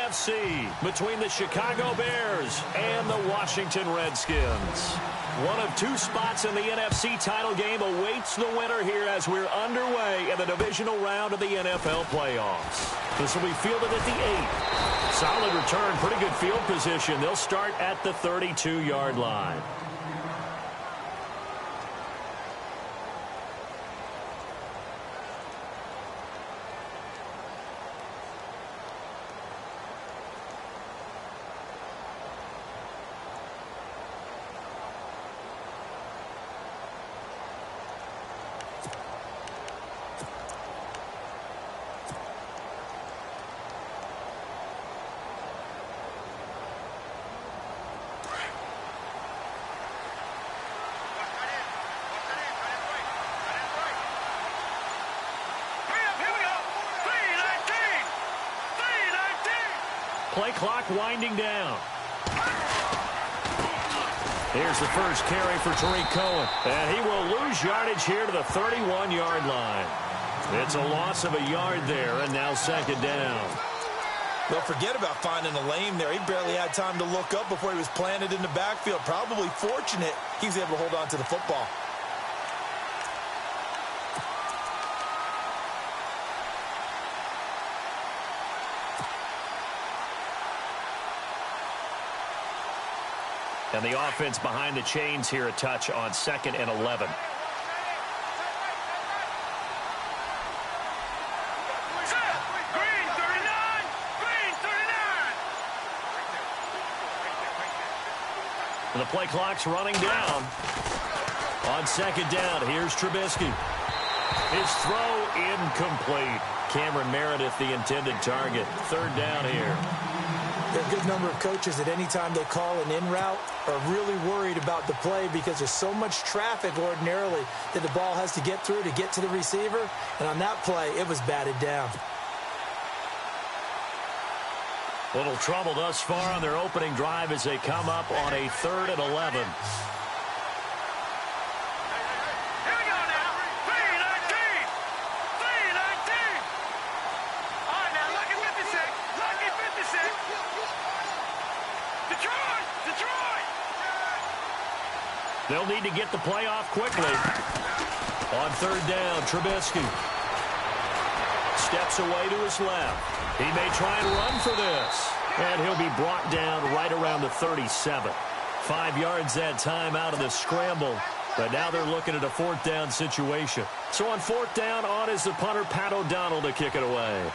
NFC between the Chicago Bears and the Washington Redskins. One of two spots in the NFC title game awaits the winner here as we're underway in the divisional round of the NFL playoffs. This will be fielded at the 8. Solid return, pretty good field position. They'll start at the 32-yard line. Play clock winding down. Here's the first carry for Tariq Cohen. And he will lose yardage here to the 31-yard line. It's a loss of a yard there, and now second down. Don't forget about finding a lane there. He barely had time to look up before he was planted in the backfield. Probably fortunate he was able to hold on to the football. And the offense behind the chains here, a touch on 2nd and 11. And the play clock's running down. On second down, here's Trubisky. His throw incomplete. Cameron Meredith, the intended target. Third down here. There are a good number of coaches that any time they call an in route are really worried about the play because there's so much traffic ordinarily that the ball has to get through to get to the receiver. And on that play, it was batted down. Little trouble thus far on their opening drive as they come up on a 3rd and 11. They'll need to get the play off quickly. On 3rd down, Trubisky steps away to his left. He may try and run for this. And he'll be brought down right around the 37. 5 yards that time out of the scramble. But now they're looking at a 4th down situation. So on 4th down, on is the punter, Pat O'Donnell, to kick it away.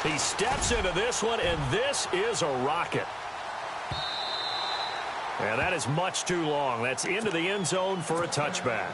He steps into this one, and this is a rocket. And that is much too long. That's into the end zone for a touchback.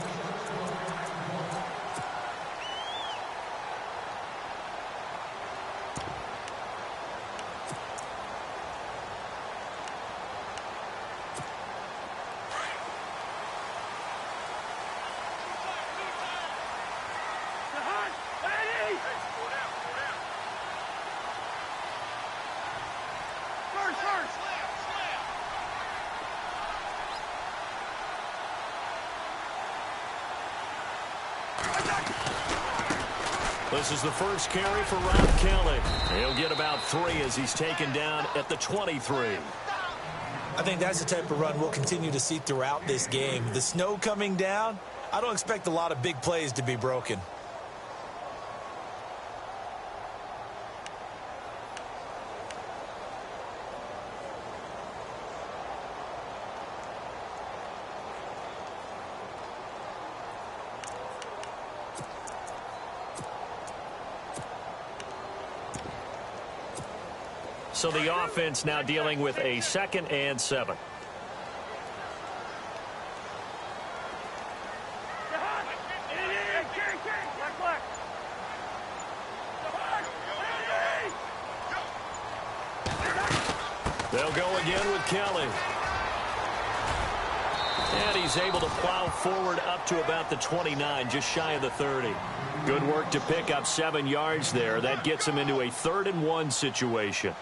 This is the first carry for Rob Kelly. He'll get about 3 as he's taken down at the 23. I think that's the type of run we'll continue to see throughout this game. The snow coming down, I don't expect a lot of big plays to be broken. So the offense now dealing with a 2nd and 7. They'll go again with Kelly. And he's able to plow forward up to about the 29, just shy of the 30. Good work to pick up 7 yards there. That gets him into a 3rd and 1 situation.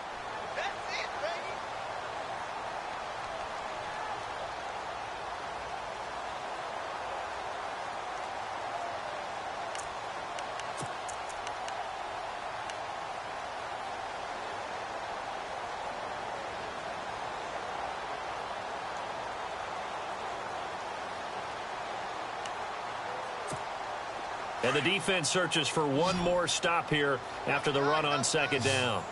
And the defense searches for one more stop here after the run on second down.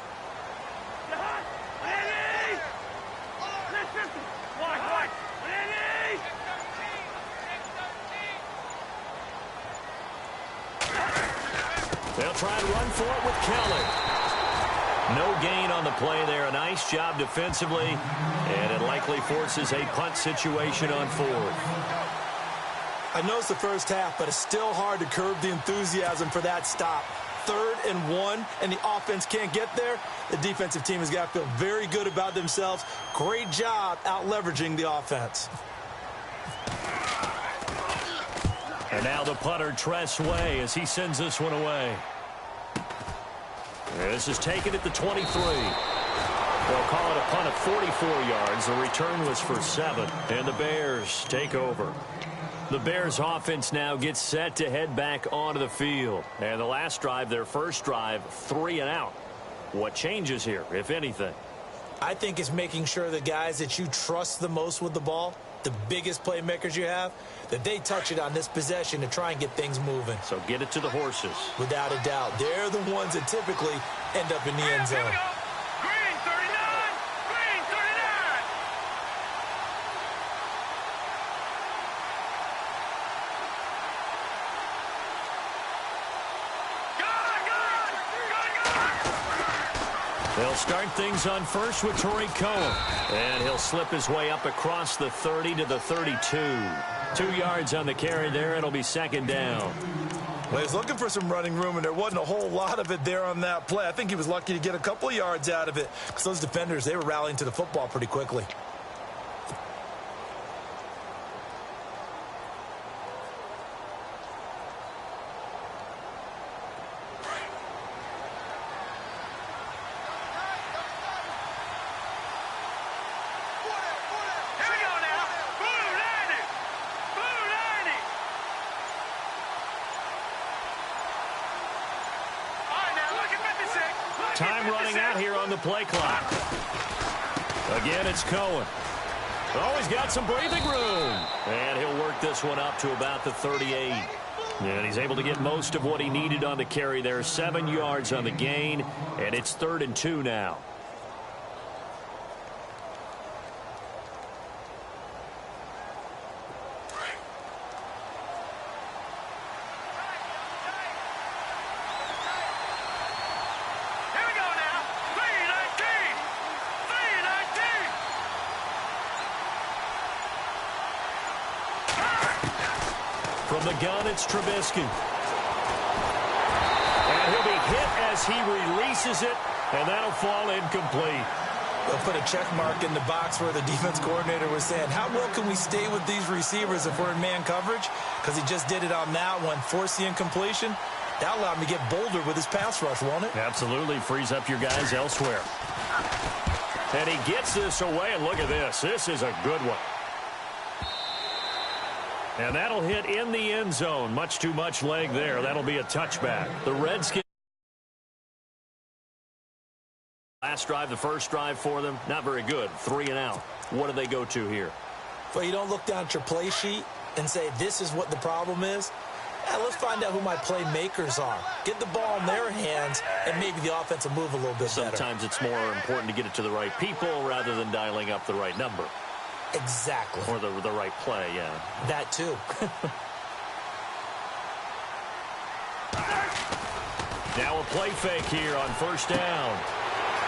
They'll try and run for it with Kelly. No gain on the play there. A nice job defensively, and it likely forces a punt situation on fourth. I know it's the first half, but it's still hard to curb the enthusiasm for that stop. 3rd and 1, and the offense can't get there. The defensive team has got to feel very good about themselves. Great job out-leveraging the offense. And now the punter, Tress Way, as he sends this one away. This is taken at the 23. They'll call it a punt of 44 yards. The return was for 7, and the Bears take over. The Bears offense now gets set to head back onto the field. And the last drive, their first drive, 3 and out. What changes here, if anything? I think it's making sure the guys that you trust the most with the ball, the biggest playmakers you have, that they touch it on this possession to try and get things moving. So get it to the horses. Without a doubt. They're the ones that typically end up in the end zone. Green 39! Green 39! They'll start things on first with Torrey Cohen. And he'll slip his way up across the 30 to the 32. 2 yards on the carry there. It'll be second down. Well, he's looking for some running room, and there wasn't a whole lot of it there on that play. I think he was lucky to get a couple of yards out of it because those defenders, they were rallying to the football pretty quickly. Time running out here on the play clock. Again, it's Cohen. Oh, he's got some breathing room. And he'll work this one up to about the 38. And he's able to get most of what he needed on the carry there. 7 yards on the gain, and it's 3rd and 2 now. From the gun, it's Trubisky. And he'll be hit as he releases it, and that'll fall incomplete. They'll put a check mark in the box where the defense coordinator was saying, how well can we stay with these receivers if we're in man coverage? Because he just did it on that one, forced the incompletion. That allowed him to get bolder with his pass rush, won't it? Absolutely. Frees up your guys elsewhere. And he gets this away, and look at this. This is a good one. And that'll hit in the end zone. Much too much leg there. That'll be a touchback. The Redskins. Last drive, the first drive for them, not very good. 3 and out. What do they go to here? Well, you don't look down at your play sheet and say, this is what the problem is. Let's find out who my playmakers are. Get the ball in their hands, and maybe the offense will move a little bit better. Sometimes it's more important to get it to the right people rather than dialing up the right number. Exactly. Or the right play, yeah. That too. Now a play fake here on first down.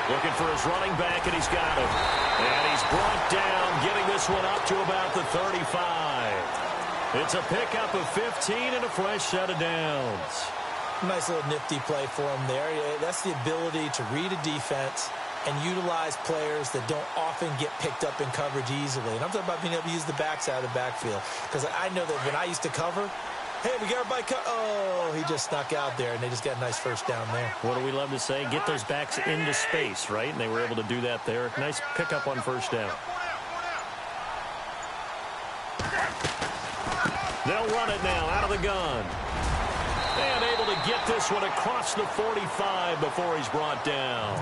Looking for his running back, and he's got him. And he's brought down, getting this one up to about the 35. It's a pickup of 15 and a fresh set of downs. Nice little nifty play for him there. That's the ability to read a defense and utilize players that don't often get picked up in coverage easily. And I'm talking about being able to use the backside of the backfield. Because I know that when I used to cover, hey, we got everybody oh, he just snuck out there, and they just got a nice first down there. What do we love to say? Get those backs into space, right? And they were able to do that there. Nice pickup on first down. They'll run it now out of the gun. And able to get this one across the 45 before he's brought down.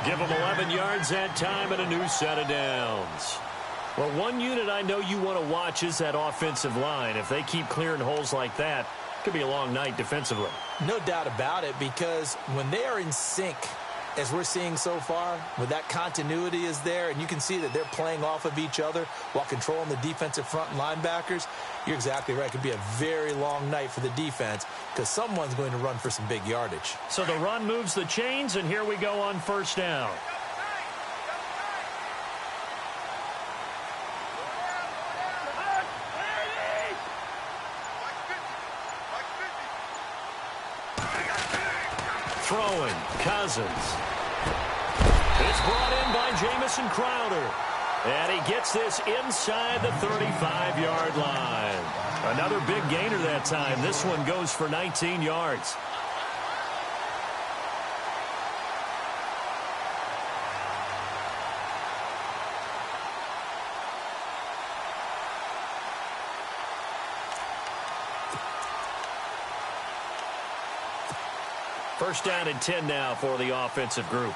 Give him 11 yards that time and a new set of downs. Well, one unit I know you want to watch is that offensive line. If they keep clearing holes like that, Could be a long night defensively. No doubt about it, because when they are in sync, as we're seeing so far, where that continuity is there, and you can see that they're playing off of each other while controlling the defensive front and linebackers, you're exactly right. It could be a very long night for the defense because someone's going to run for some big yardage. So the run moves the chains, and here we go on first down. Throwing, Cousins. It's brought in by Jamison Crowder. And he gets this inside the 35-yard line. Another big gainer that time. This one goes for 19 yards. First down and 10 now for the offensive group.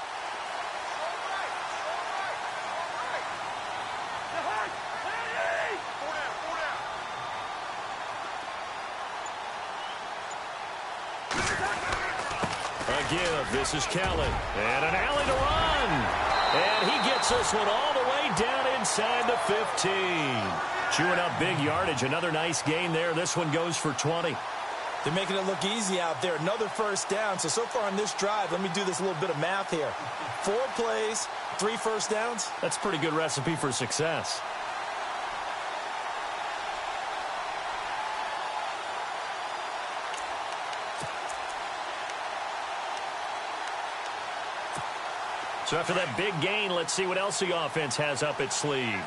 A give. This is Kelly. And an alley to run. And he gets this one all the way down inside the 15. Chewing up big yardage. Another nice gain there. This one goes for 20. They're making it look easy out there. Another first down. So far on this drive, let me do this little bit of math here. 4 plays, 3 first downs. That's a pretty good recipe for success. So after that big gain, let's see what else the offense has up its sleeve.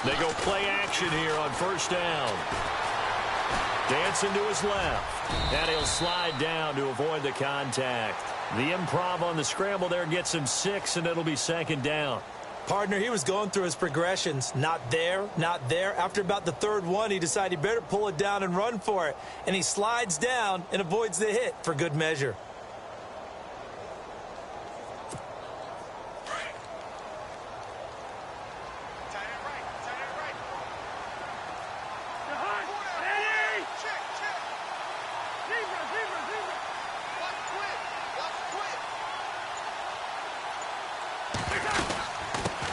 They go play action here on first down. Dancing to his left. And he'll slide down to avoid the contact. The improv on the scramble there gets him 6, and it'll be second down. Partner, he was going through his progressions. Not there, not there. After about the third one, he decided he better pull it down and run for it. And he slides down and avoids the hit for good measure.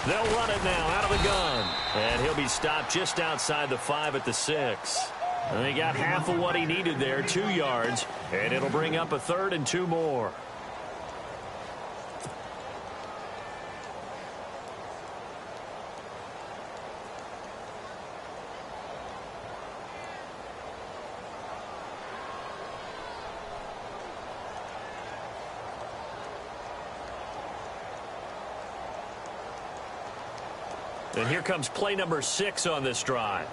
They'll run it now out of the gun. And he'll be stopped just outside the 5 at the 6. And he got half of what he needed there, 2 yards. And it'll bring up a 3rd and 2 more. And here comes play number 6 on this drive.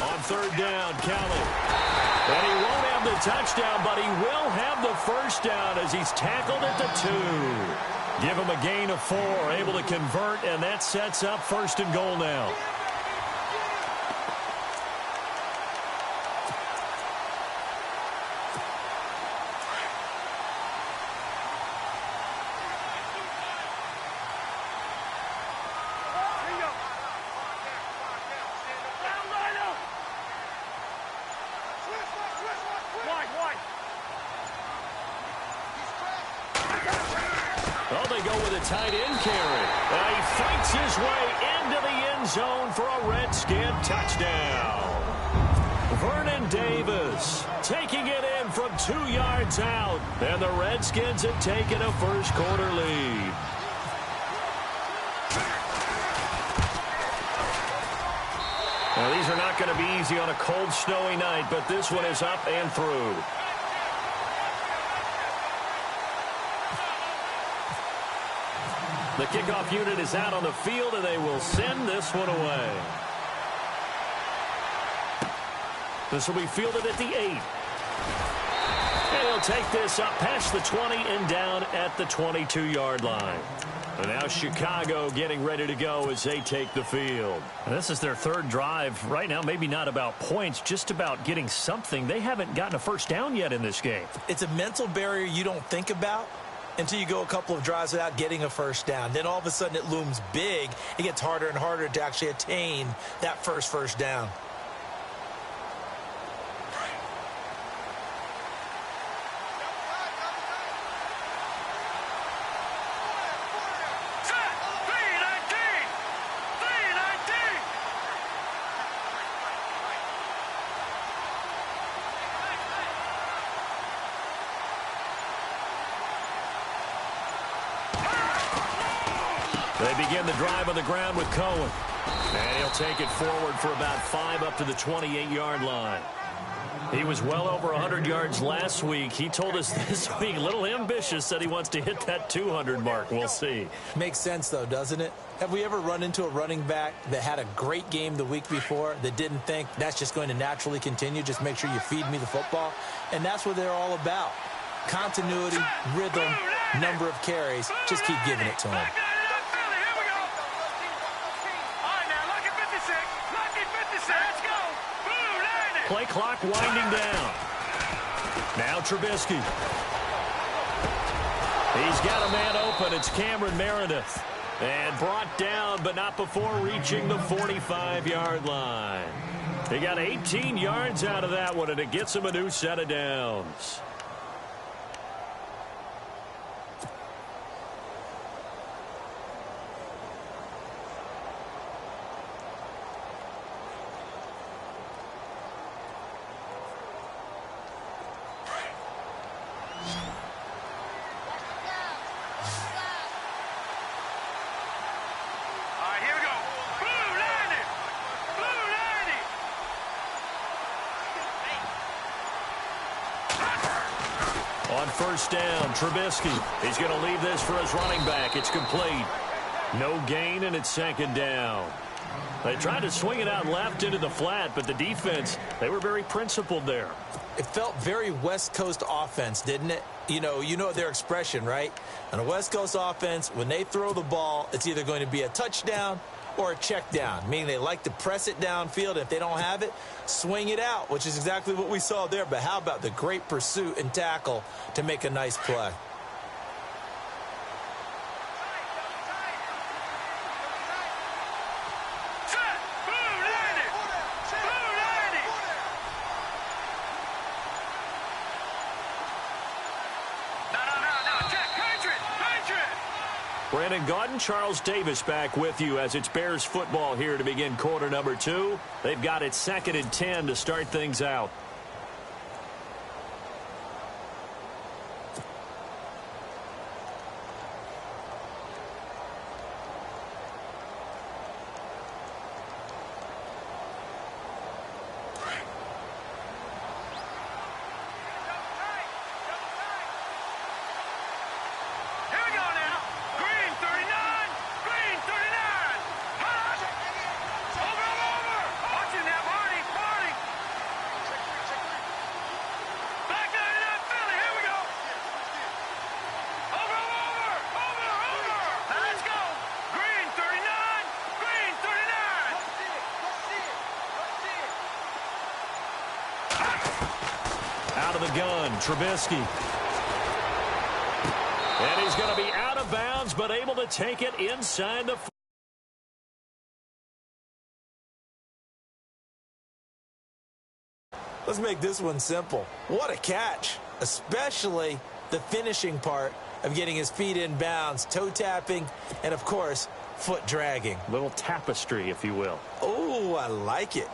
On third down, Kelly. And he won't have the touchdown, but he will have the first down as he's tackled at the 2. Give him a gain of 4, able to convert, and that sets up 1st and goal now. Oh, they go with a tight end carry. And he fights his way into the end zone for a Redskin touchdown. Vernon Davis taking it in from 2 yards out. And the Redskins have taken a first-quarter lead. Now, these are not going to be easy on a cold, snowy night, but this one is up and through. The kickoff unit is out on the field, and they will send this one away. This will be fielded at the 8. And he'll take this up past the 20 and down at the 22-yard line. And now Chicago getting ready to go as they take the field. And this is their third drive. Right now, maybe not about points, just about getting something. They haven't gotten a first down yet in this game. It's a mental barrier you don't think about until you go a couple of drives without getting a first down. Then all of a sudden it looms big. It gets harder and harder to actually attain that first down. They begin the drive on the ground with Cohen. And he'll take it forward for about 5 up to the 28-yard line. He was well over 100 yards last week. He told us this week, a little ambitious, said he wants to hit that 200 mark. We'll see. Makes sense, though, doesn't it? Have we ever run into a running back that had a great game the week before that didn't think that's just going to naturally continue? Just make sure you feed me the football. And that's what they're all about. Continuity, rhythm, number of carries. Just keep giving it to him. Play clock winding down. Now Trubisky. He's got a man open. It's Cameron Meredith. And brought down, but not before reaching the 45-yard line. He got 18 yards out of that one, and it gets him a new set of downs. On first down, Trubisky. He's going to leave this for his running back. It's complete. No gain, and it's second down. They tried to swing it out left into the flat, but the defense, they were very principled there. It felt very West Coast offense, didn't it? You know their expression, right? On a West Coast offense, when they throw the ball, it's either going to be a touchdown or a check down, meaning they like to press it downfield. If they don't have it, swing it out, which is exactly what we saw there. But how about the great pursuit and tackle to make a nice play? Brandon Gaudin, Charles Davis back with you as it's Bears football here to begin quarter number 2. They've got it 2nd and 10 to start things out. Out of the gun, Trubisky. And he's going to be out of bounds, but able to take it inside the... Let's make this one simple. What a catch, especially the finishing part of getting his feet in bounds, toe tapping, and, of course, foot dragging. Little tapestry, if you will. Oh, I like it.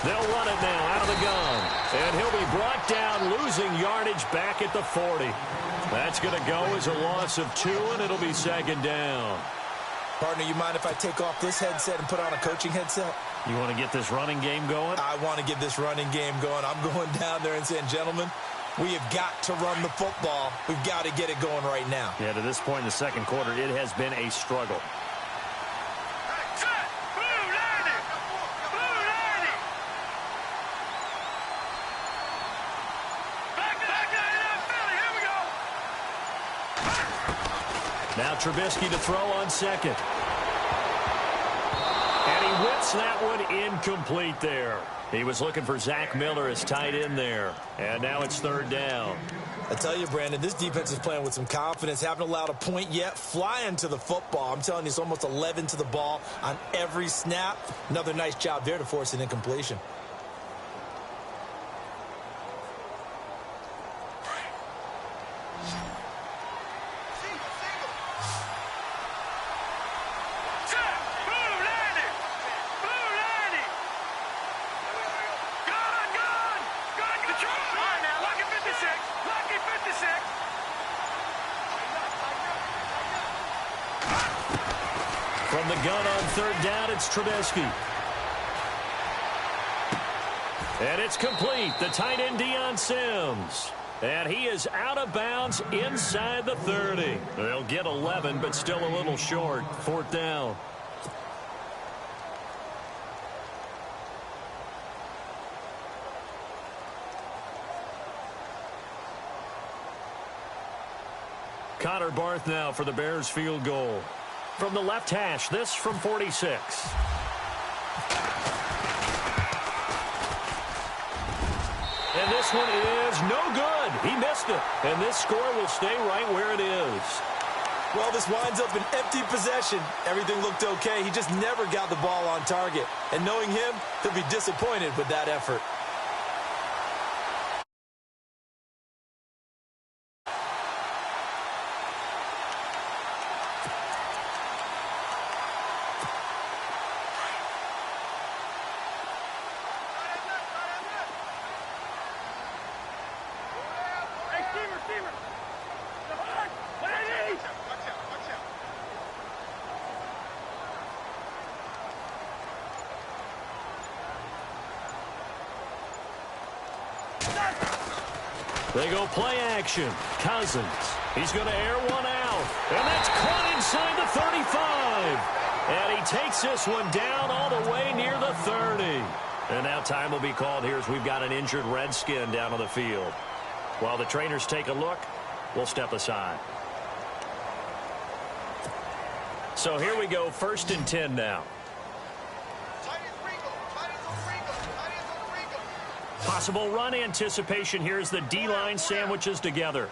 They'll run it now out of the gun. And he'll be brought down, losing yardage back at the 40. That's going to go as a loss of 2, and it'll be second down. Partner, you mind if I take off this headset and put on a coaching headset? You want to get this running game going? I want to get this running game going. I'm going down there and saying, gentlemen, we have got to run the football. We've got to get it going right now. Yeah, to this point in the second quarter, it has been a struggle. Now Trubisky to throw on second. And he whips that one incomplete there. He was looking for Zach Miller as tight end there. And now it's third down. I tell you, Brandon, this defense is playing with some confidence. Haven't allowed a point yet. Flying to the football. I'm telling you, it's almost 11 to the ball on every snap. Another nice job there to force an incompletion. From the gun on third down, it's Trubisky. And it's complete. The tight end, Deion Sims. And he is out of bounds inside the 30. They'll get 11, but still a little short. Fourth down. Connor Barth now for the Bears field goal. From the left hash, this from 46. And this one is no good. He missed it. And this score will stay right where it is. Well, this winds up an empty possession. Everything looked okay. He just never got the ball on target. And knowing him, he'll be disappointed with that effort. They go play action. Cousins. He's going to air one out. And that's caught inside the 35. And he takes this one down all the way near the 30. And now time will be called here as we've got an injured Redskin down on the field. While the trainers take a look, we'll step aside. So here we go, 1st and 10 now. Possible run anticipation here as the D-line sandwiches together.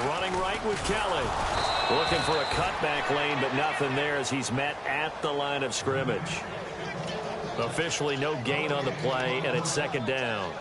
Running right with Kelly. Looking for a cutback lane, but nothing there as he's met at the line of scrimmage. Officially no gain on the play, and it's second down.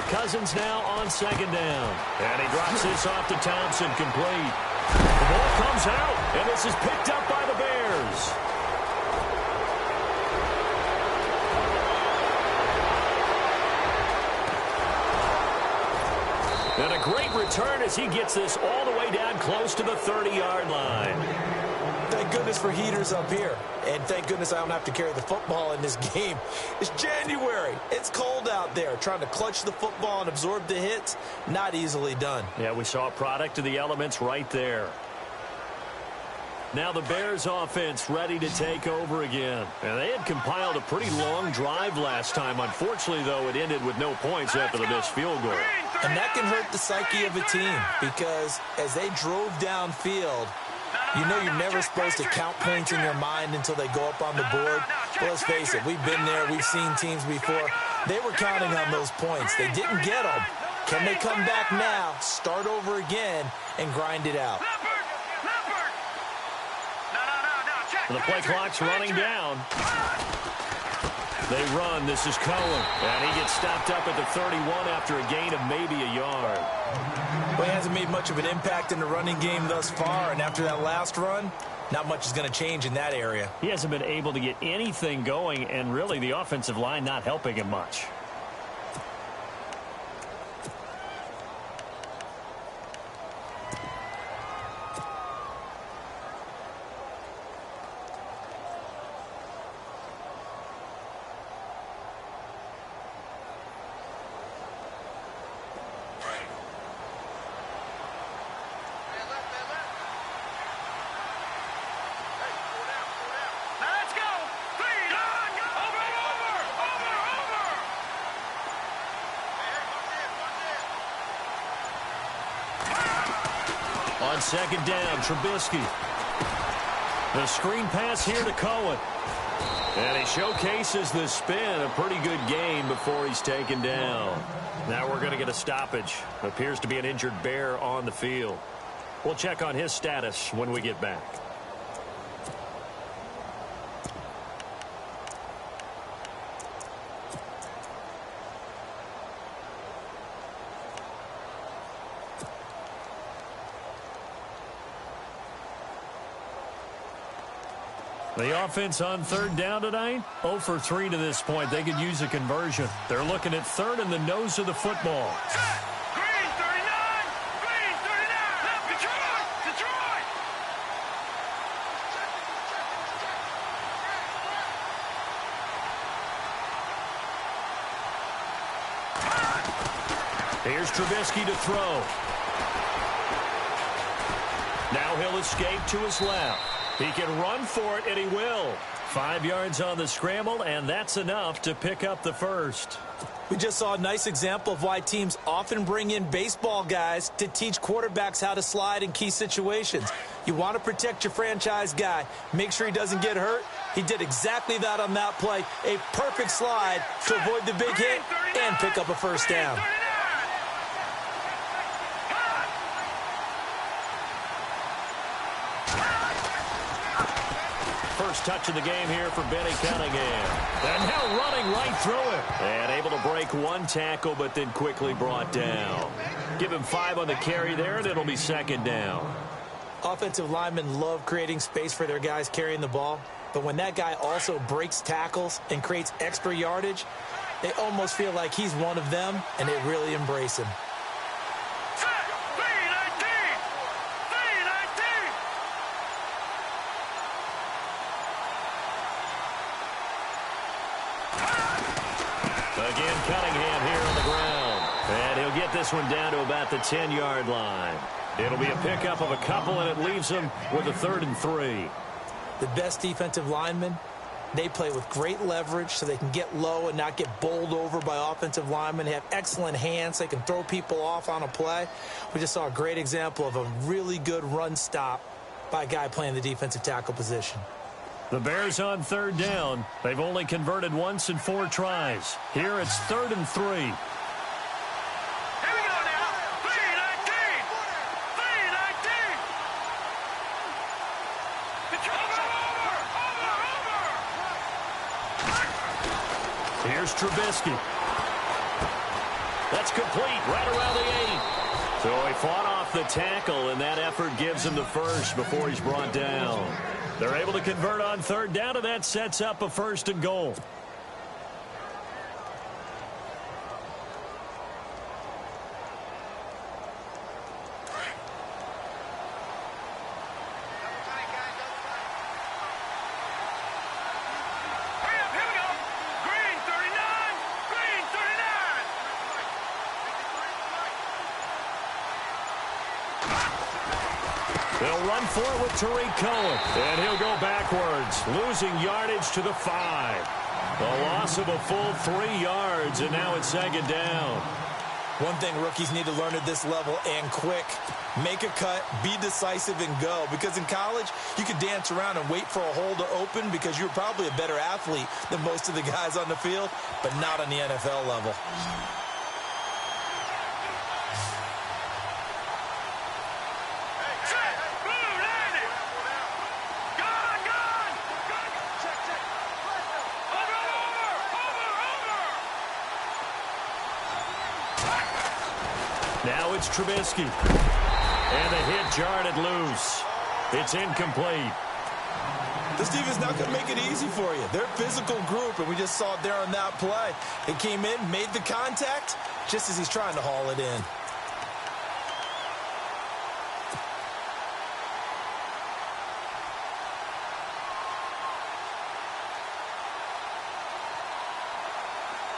Cousins now on second down. And he drops this off to Thompson, complete. The ball comes out, and this is picked up by the Bears. And a great return as he gets this all the way down close to the 30-yard line. Thank goodness for heaters up here. And thank goodness I don't have to carry the football in this game. It's January. It's cold out there. Trying to clutch the football and absorb the hits, not easily done. Yeah, we saw a product of the elements right there. Now the Bears offense ready to take over again. And they had compiled a pretty long drive last time. Unfortunately, though, it ended with no points after the missed field goal. And that can hurt the psyche of a team because as they drove downfield, You know you're never supposed to count points in your mind until they go up on the board. But let's face it, we've been there. We've seen teams before. They were counting on those points. They didn't get them. Can they come back now, start over again, and grind it out? The play clock's running down. They run. This is Cohen. And he gets stopped up at the 31 after a gain of maybe a yard. Well, he hasn't made much of an impact in the running game thus far, and after that last run, not much is going to change in that area. He hasn't been able to get anything going, and really the offensive line not helping him much. On second down, Trubisky. The screen pass here to Cohen. And he showcases the spin. A pretty good gain before he's taken down. Now we're going to get a stoppage. Appears to be an injured Bear on the field. We'll check on his status when we get back. The offense on third down tonight, 0 for 3 to this point. They could use a conversion. They're looking at third in the nose of the football. Green 39! Green 39! Left Detroit! Detroit! Here's Trubisky to throw. Now he'll escape to his left. He can run for it, and he will. 5 yards on the scramble, and that's enough to pick up the first. We just saw a nice example of why teams often bring in baseball guys to teach quarterbacks how to slide in key situations. You want to protect your franchise guy. Make sure he doesn't get hurt. He did exactly that on that play. A perfect slide to avoid the big hit and pick up a first down. First touch of the game here for Benny Cunningham. And now running right through it. And able to break one tackle, but then quickly brought down. Give him 5 on the carry there, and it'll be second down. Offensive linemen love creating space for their guys carrying the ball. But when that guy also breaks tackles and creates extra yardage, they almost feel like he's one of them, and they really embrace him. Again, Cunningham here on the ground. And he'll get this one down to about the 10-yard line. It'll be a pickup of a couple, and it leaves him with a 3rd and 3. The best defensive linemen, they play with great leverage so they can get low and not get bowled over by offensive linemen. They have excellent hands. They can throw people off on a play. We just saw a great example of a really good run stop by a guy playing the defensive tackle position. The Bears on third down. They've only converted once in 4 tries. Here it's 3rd and 3. Here we go now. 3-19. 3-19. Here's Trubisky. That's complete right around the 8. So he fought off the tackle, and that effort gives him the first before he's brought down. They're able to convert on third down, and that sets up a 1st and goal. They'll run for it with Tariq Cohen. And he'll go backwards, losing yardage to the 5. The loss of a full 3 yards, and now it's second down. One thing rookies need to learn at this level, and quick: make a cut, be decisive, and go. Because in college, you could dance around and wait for a hole to open because you're probably a better athlete than most of the guys on the field, but not on the NFL level. Now it's Trubisky. And the hit jarred it loose. It's incomplete. This defense not going to make it easy for you. They're a physical group, and we just saw it there on that play. It came in, made the contact, just as he's trying to haul it in.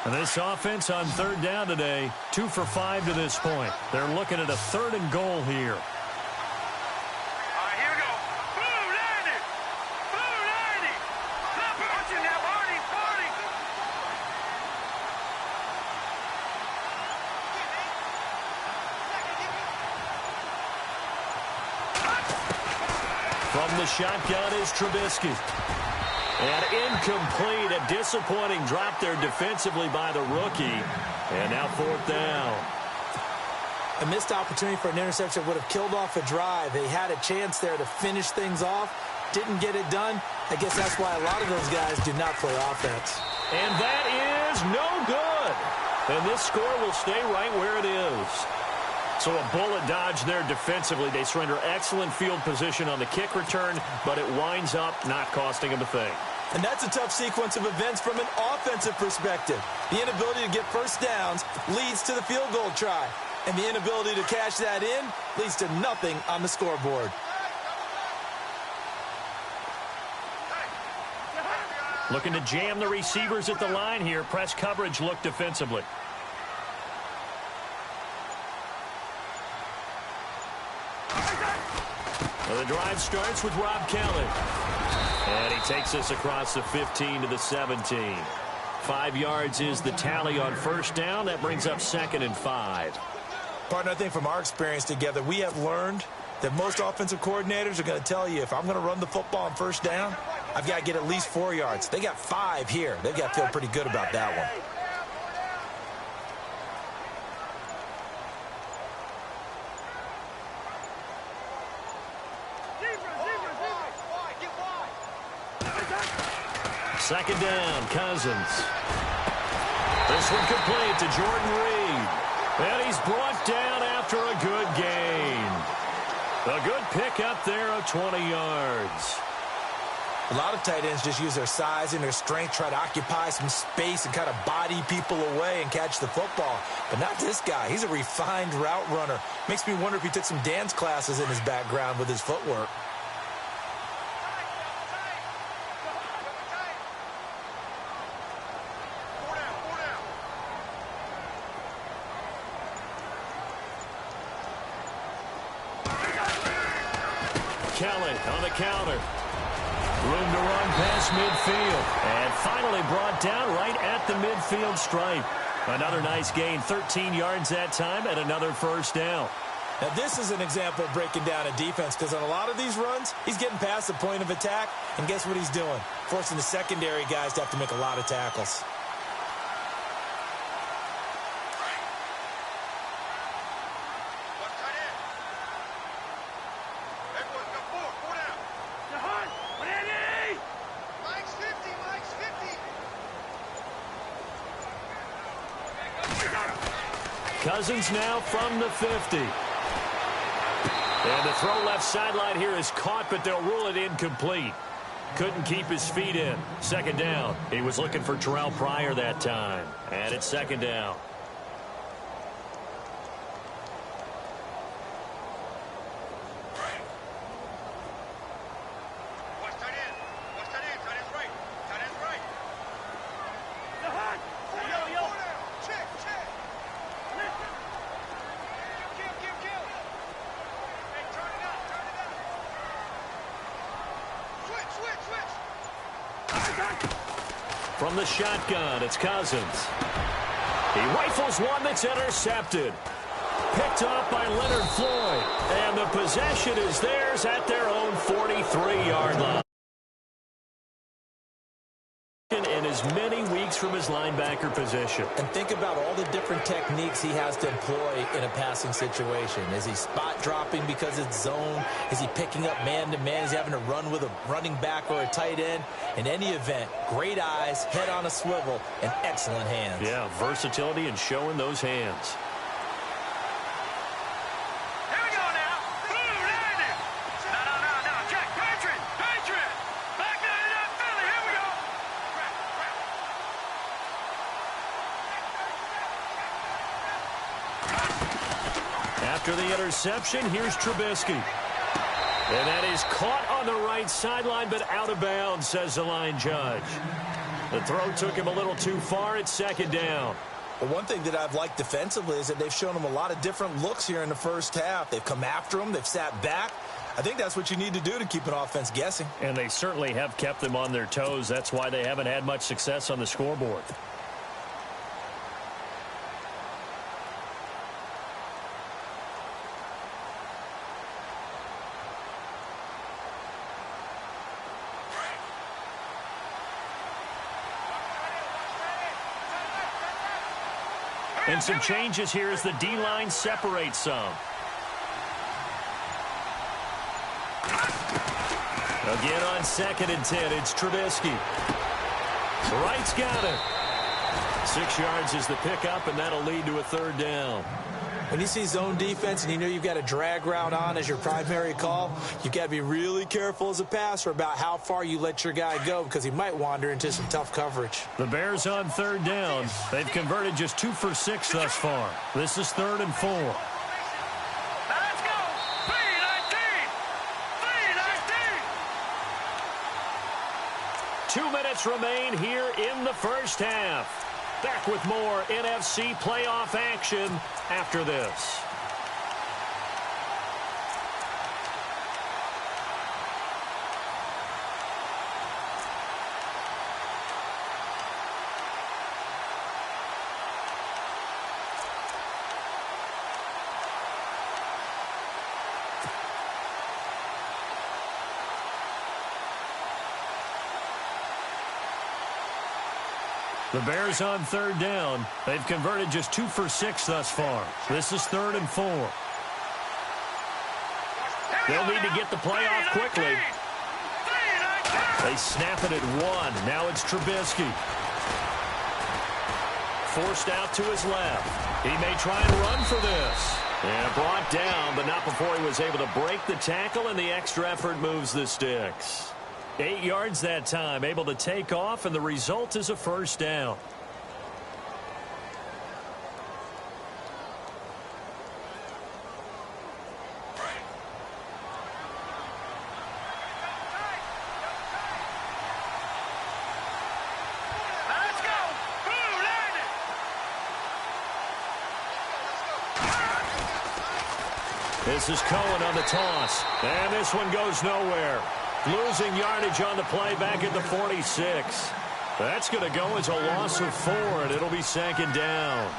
And this offense on third down today, 2 for 5 to this point. They're looking at a 3rd and goal here. All right, here we go. Boom, landed. Boom, landed. Punching that party. From the shotgun is Trubisky. And incomplete. A disappointing drop there defensively by the rookie. And now 4th down. A missed opportunity for an interception would have killed off a drive. They had a chance there to finish things off. Didn't get it done. I guess that's why a lot of those guys do not play offense. And that is no good. And this score will stay right where it is. So a bullet dodge there defensively. They surrender excellent field position on the kick return, but it winds up not costing them a thing. And that's a tough sequence of events from an offensive perspective. The inability to get first downs leads to the field goal try. And the inability to cash that in leads to nothing on the scoreboard. Looking to jam the receivers at the line here. Press coverage look defensively. Well, the drive starts with Rob Kelly. And he takes us across the 15 to the 17. 5 yards is the tally on first down. That brings up 2nd and 5. Partner, I think from our experience together, we have learned that most offensive coordinators are going to tell you, if I'm going to run the football on first down, I've got to get at least 4 yards. They got 5 here. They've got to feel pretty good about that one. Second down, Cousins. This one complete to Jordan Reed. And he's brought down after a good gain. A good pickup there of 20 yards. A lot of tight ends just use their size and their strength, try to occupy some space and kind of body people away and catch the football. But not this guy. He's a refined route runner. Makes me wonder if he took some dance classes in his background with his footwork. Kelly on the counter. Room to run past midfield. And finally brought down right at the midfield stripe. Another nice gain, 13 yards that time, and another first down. Now, this is an example of breaking down a defense, because on a lot of these runs, he's getting past the point of attack, and guess what he's doing? Forcing the secondary guys to have to make a lot of tackles. Cousins now from the 50. And the throw left sideline here is caught, but they'll rule it incomplete. Couldn't keep his feet in. Second down. He was looking for Terrell Pryor that time. And it's second down. From the shotgun, it's Cousins. He rifles one that's intercepted. Picked up by Leonard Floyd. And the possession is theirs at their own 43-yard line. In as many weeks from his linebacker position. And think about all the different techniques he has to employ in a passing situation. Is he spot dropping because it's zone? Is he picking up man-to-man? Is he having to run with a running back or a tight end? In any event, great eyes, head on a swivel, and excellent hands. Yeah, versatility and showing those hands. Here we go now. Blue, landed. No. Check. Patriot. Back nine it up, Philly. Here we go. After the interception, here's Trubisky. And that is caught on the right sideline, but out of bounds, says the line judge. The throw took him a little too far at second down. Well, one thing that I've liked defensively is that they've shown him a lot of different looks here in the first half. They've come after him. They've sat back. I think that's what you need to do to keep an offense guessing. And they certainly have kept them on their toes. That's why they haven't had much success on the scoreboard. And some changes here as the D-line separates some. Again on 2nd and 10, it's Trubisky. Wright's got it. 6 yards is the pickup, and that'll lead to a 3rd down. When you see zone defense and you know you've got a drag route on as your primary call, you've got to be really careful as a passer about how far you let your guy go because he might wander into some tough coverage. The Bears on 3rd down. They've converted just 2 for 6 thus far. This is 3rd and 4. Now let's go. 3-19. 2 minutes remain here in the first half. Back with more NFC playoff action after this. The Bears on 3rd down. They've converted just 2 for 6 thus far. This is 3rd and 4. They'll need to get the play off quickly. They snap it at 1. Now it's Trubisky. Forced out to his left. He may try and run for this. And brought down, but not before he was able to break the tackle, and the extra effort moves the sticks. 8 yards that time, able to take off, and the result is a 1st down. Let's go. Blue, landed. This is Cohen on the toss, and this one goes nowhere. Losing yardage on the play back at the 46. That's going to go as a loss of 4, and it'll be 2nd down.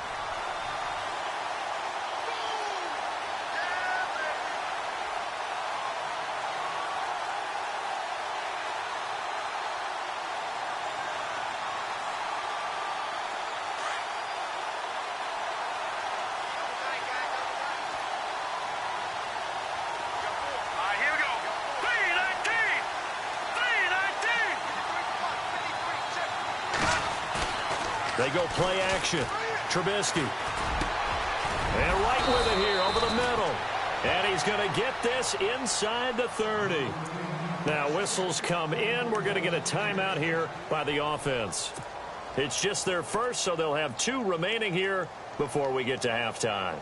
All right, here we go. 3-19. They go play action. Trubisky. And right with it here over the middle. And he's going to get this inside the 30. Now whistles come in. We're going to get a timeout here by the offense. It's just their first, so they'll have 2 remaining here before we get to halftime.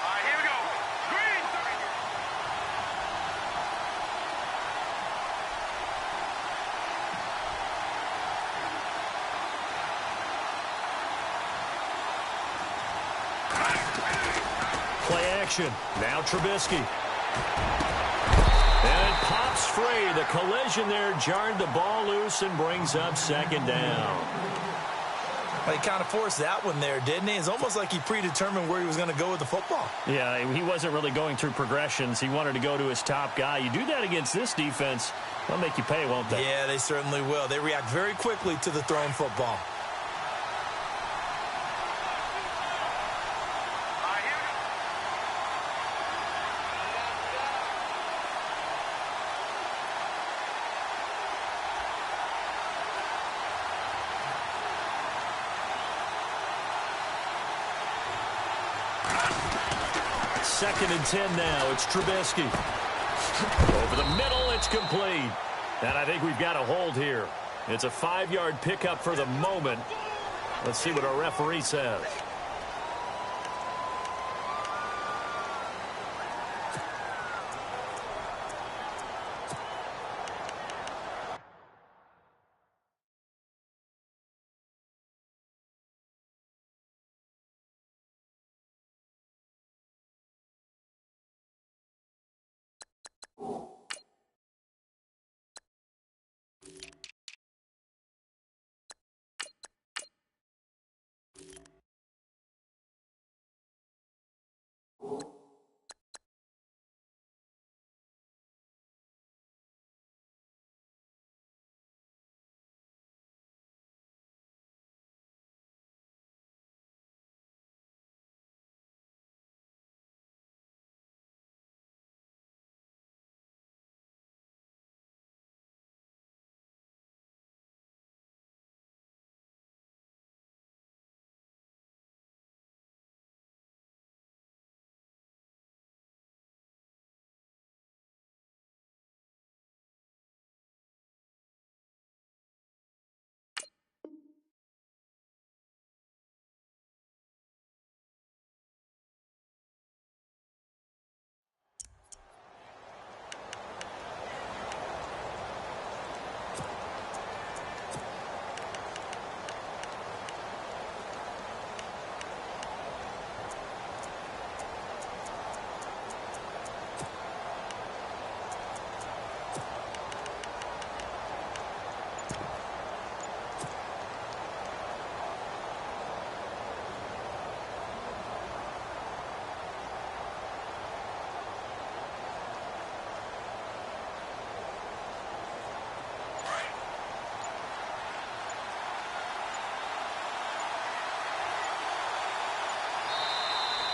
All right, here we go. Green. protection. Now Trubisky. And it pops free. The collision there jarred the ball loose and brings up second down. Well, he kind of forced that one there, didn't he? It's almost like he predetermined where he was going to go with the football. Yeah, he wasn't really going through progressions. He wanted to go to his top guy. You do that against this defense, they'll make you pay, won't they? Yeah, they certainly will. They react very quickly to the thrown football. Second and 10 now. It's Trubisky. Over the middle, it's complete. And I think we've got a hold here. It's a 5-yard pickup for the moment. Let's see what our referee says.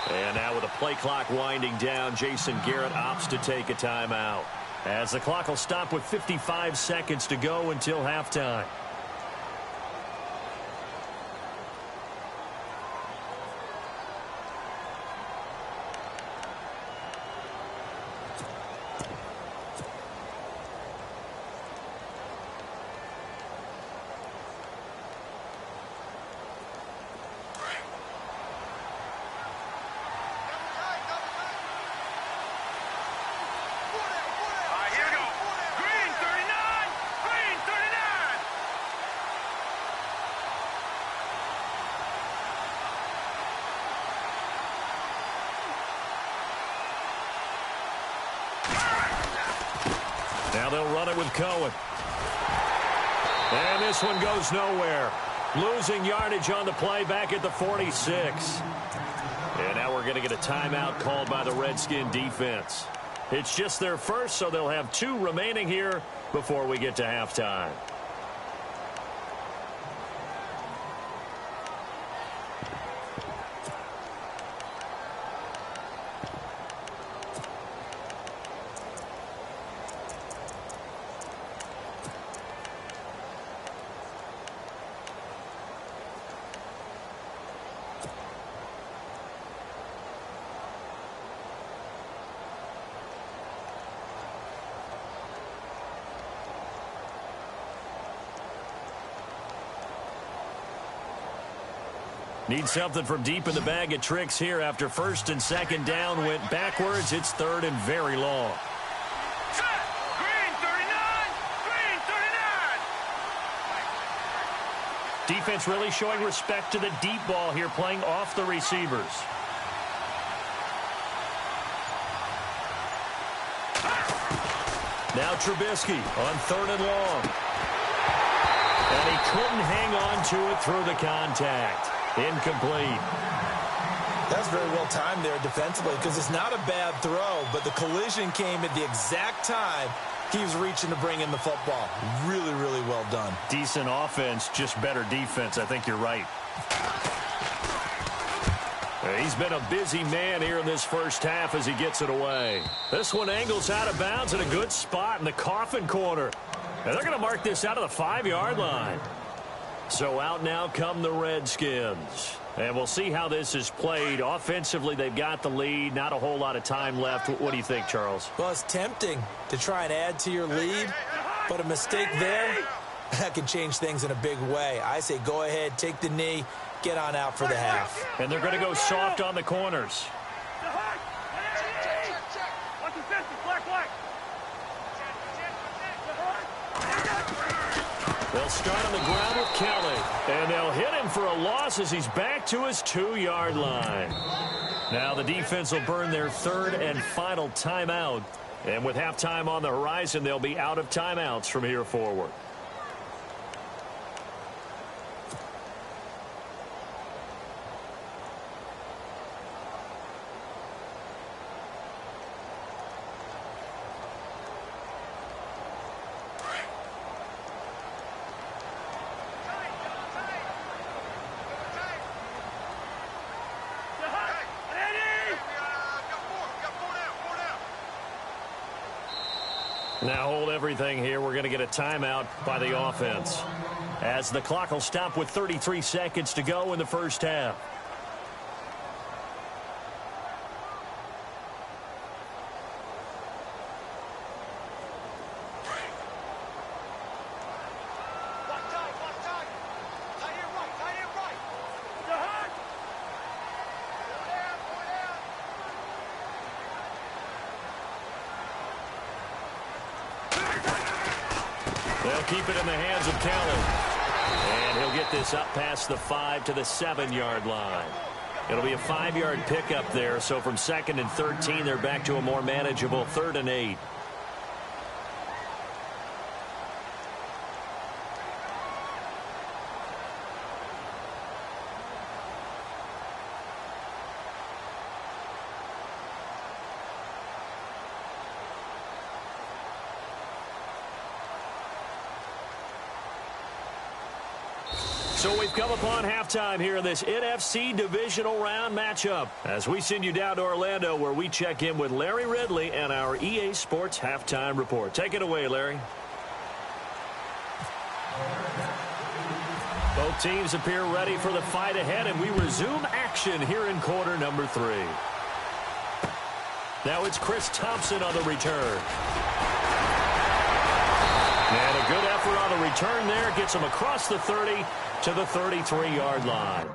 And now with the play clock winding down, Jason Garrett opts to take a timeout, as the clock will stop with 55 seconds to go until halftime. Now they'll run it with Cohen. And this one goes nowhere. Losing yardage on the play back at the 46. And now we're going to get a timeout called by the Redskin defense. It's just their first, so they'll have 2 remaining here before we get to halftime. Need something from deep in the bag of tricks here after first and second down went backwards. It's third and very long. Set. Green 39. Green 39. Defense really showing respect to the deep ball here, playing off the receivers. Now Trubisky on 3rd and long. And he couldn't hang on to it through the contact. Incomplete. That's very well timed there defensively because it's not a bad throw, but the collision came at the exact time he was reaching to bring in the football. Really, really well done. Decent offense, just better defense. I think you're right. He's been a busy man here in this first half as he gets it away. This one angles out of bounds in a good spot in the coffin corner. And they're going to mark this out of the 5-yard line. So out now come the Redskins. And we'll see how this is played. Offensively, they've got the lead. Not a whole lot of time left. What do you think, Charles? Well, it's tempting to try and add to your lead, but a mistake there, that can change things in a big way. I say go ahead, take the knee, get on out for the half. And they're going to go soft on the corners. They'll start on the ground with Kelly. And they'll hit him for a loss as he's back to his 2-yard line. Now the defense will burn their 3rd and final timeout. And with halftime on the horizon, they'll be out of timeouts from here forward. Now hold everything here. We're going to get a timeout by the offense as the clock will stop with 33 seconds to go in the first half. They'll keep it in the hands of Kelly. And he'll get this up past the 5 to the 7-yard line. It'll be a 5-yard pickup there. So from 2nd and 13, they're back to a more manageable 3rd and 8. So we've come upon halftime here in this NFC divisional round matchup as we send you down to Orlando where we check in with Larry Ridley and our EA Sports halftime report. Take it away, Larry. Both teams appear ready for the fight ahead, and we resume action here in quarter number 3. Now it's Chris Thompson on the return. And a good effort on the return there. Gets him across the 30 to the 33-yard line.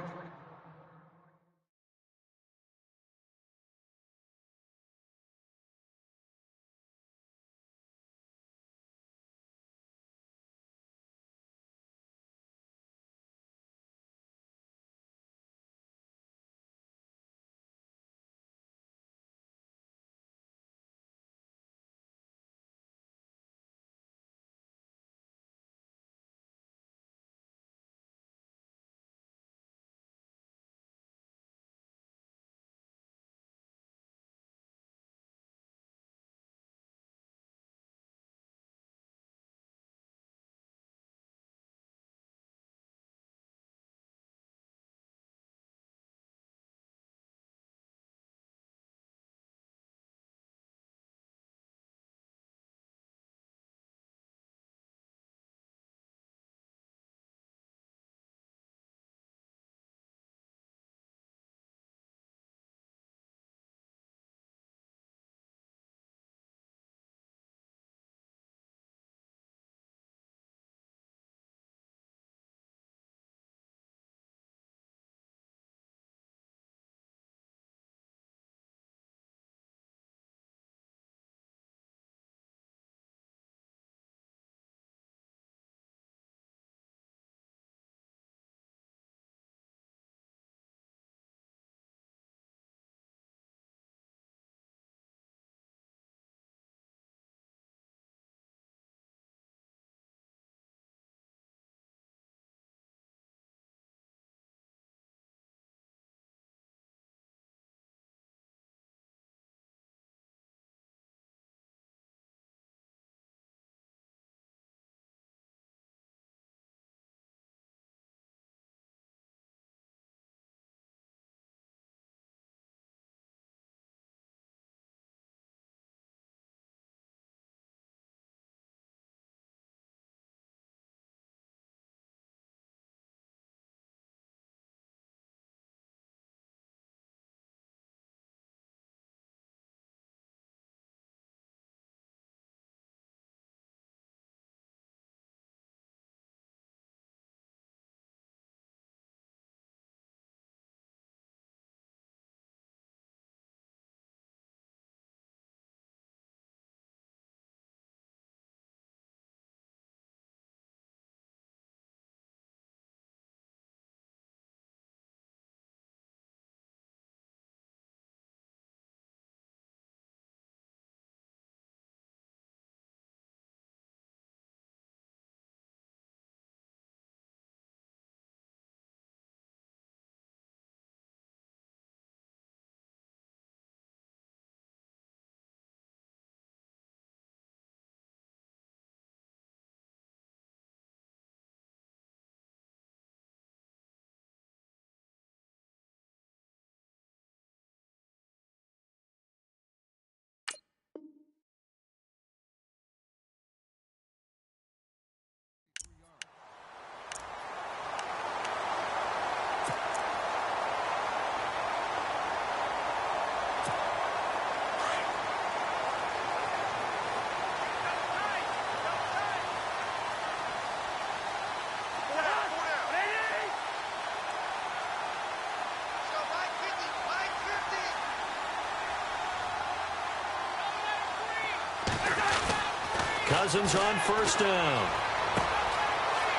Cousins on first down.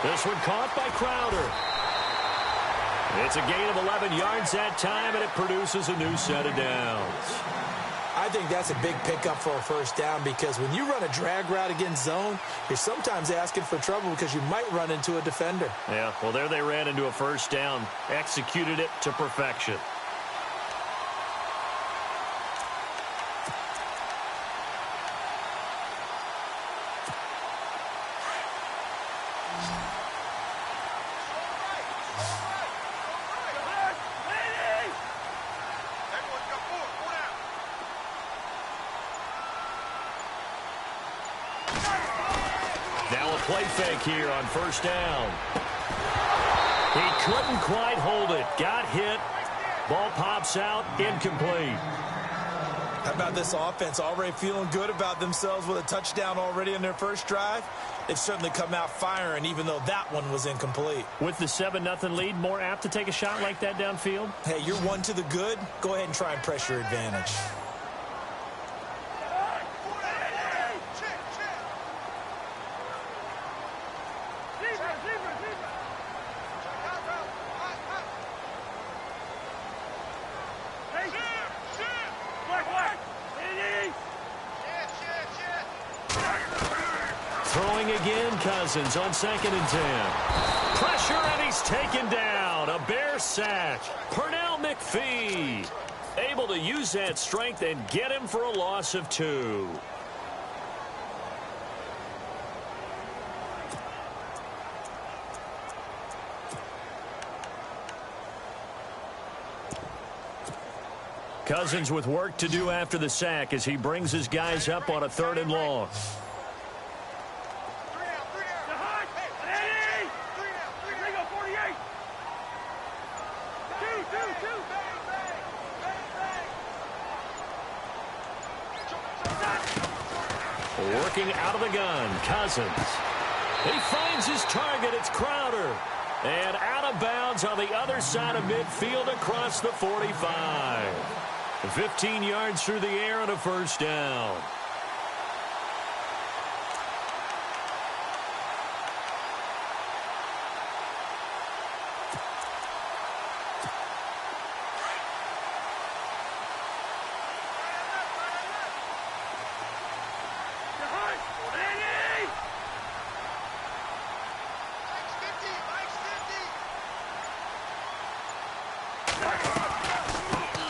This one caught by Crowder. It's a gain of 11 yards that time, and it produces a new set of downs. I think that's a big pickup for a first down because when you run a drag route against zone, you're sometimes asking for trouble because you might run into a defender. Yeah, well, there they ran into a first down, executed it to perfection. Play fake here on first down. He couldn't quite hold it. Got hit. Ball pops out. Incomplete. How about this offense already feeling good about themselves with a touchdown already in their first drive? They've certainly come out firing, even though that one was incomplete. With the 7-0 lead, more apt to take a shot like that downfield? Hey, you're one to the good. Go ahead and try and press your advantage. Throwing again, Cousins on 2nd and 10. Pressure, and he's taken down. A Bear sack. Pernell McPhee able to use that strength and get him for a loss of 2. Cousins with work to do after the sack as he brings his guys up on a 3rd and long. Working out of the gun, Cousins. He finds his target. It's Crowder. And out of bounds on the other side of midfield across the 45. 15 yards through the air and a first down.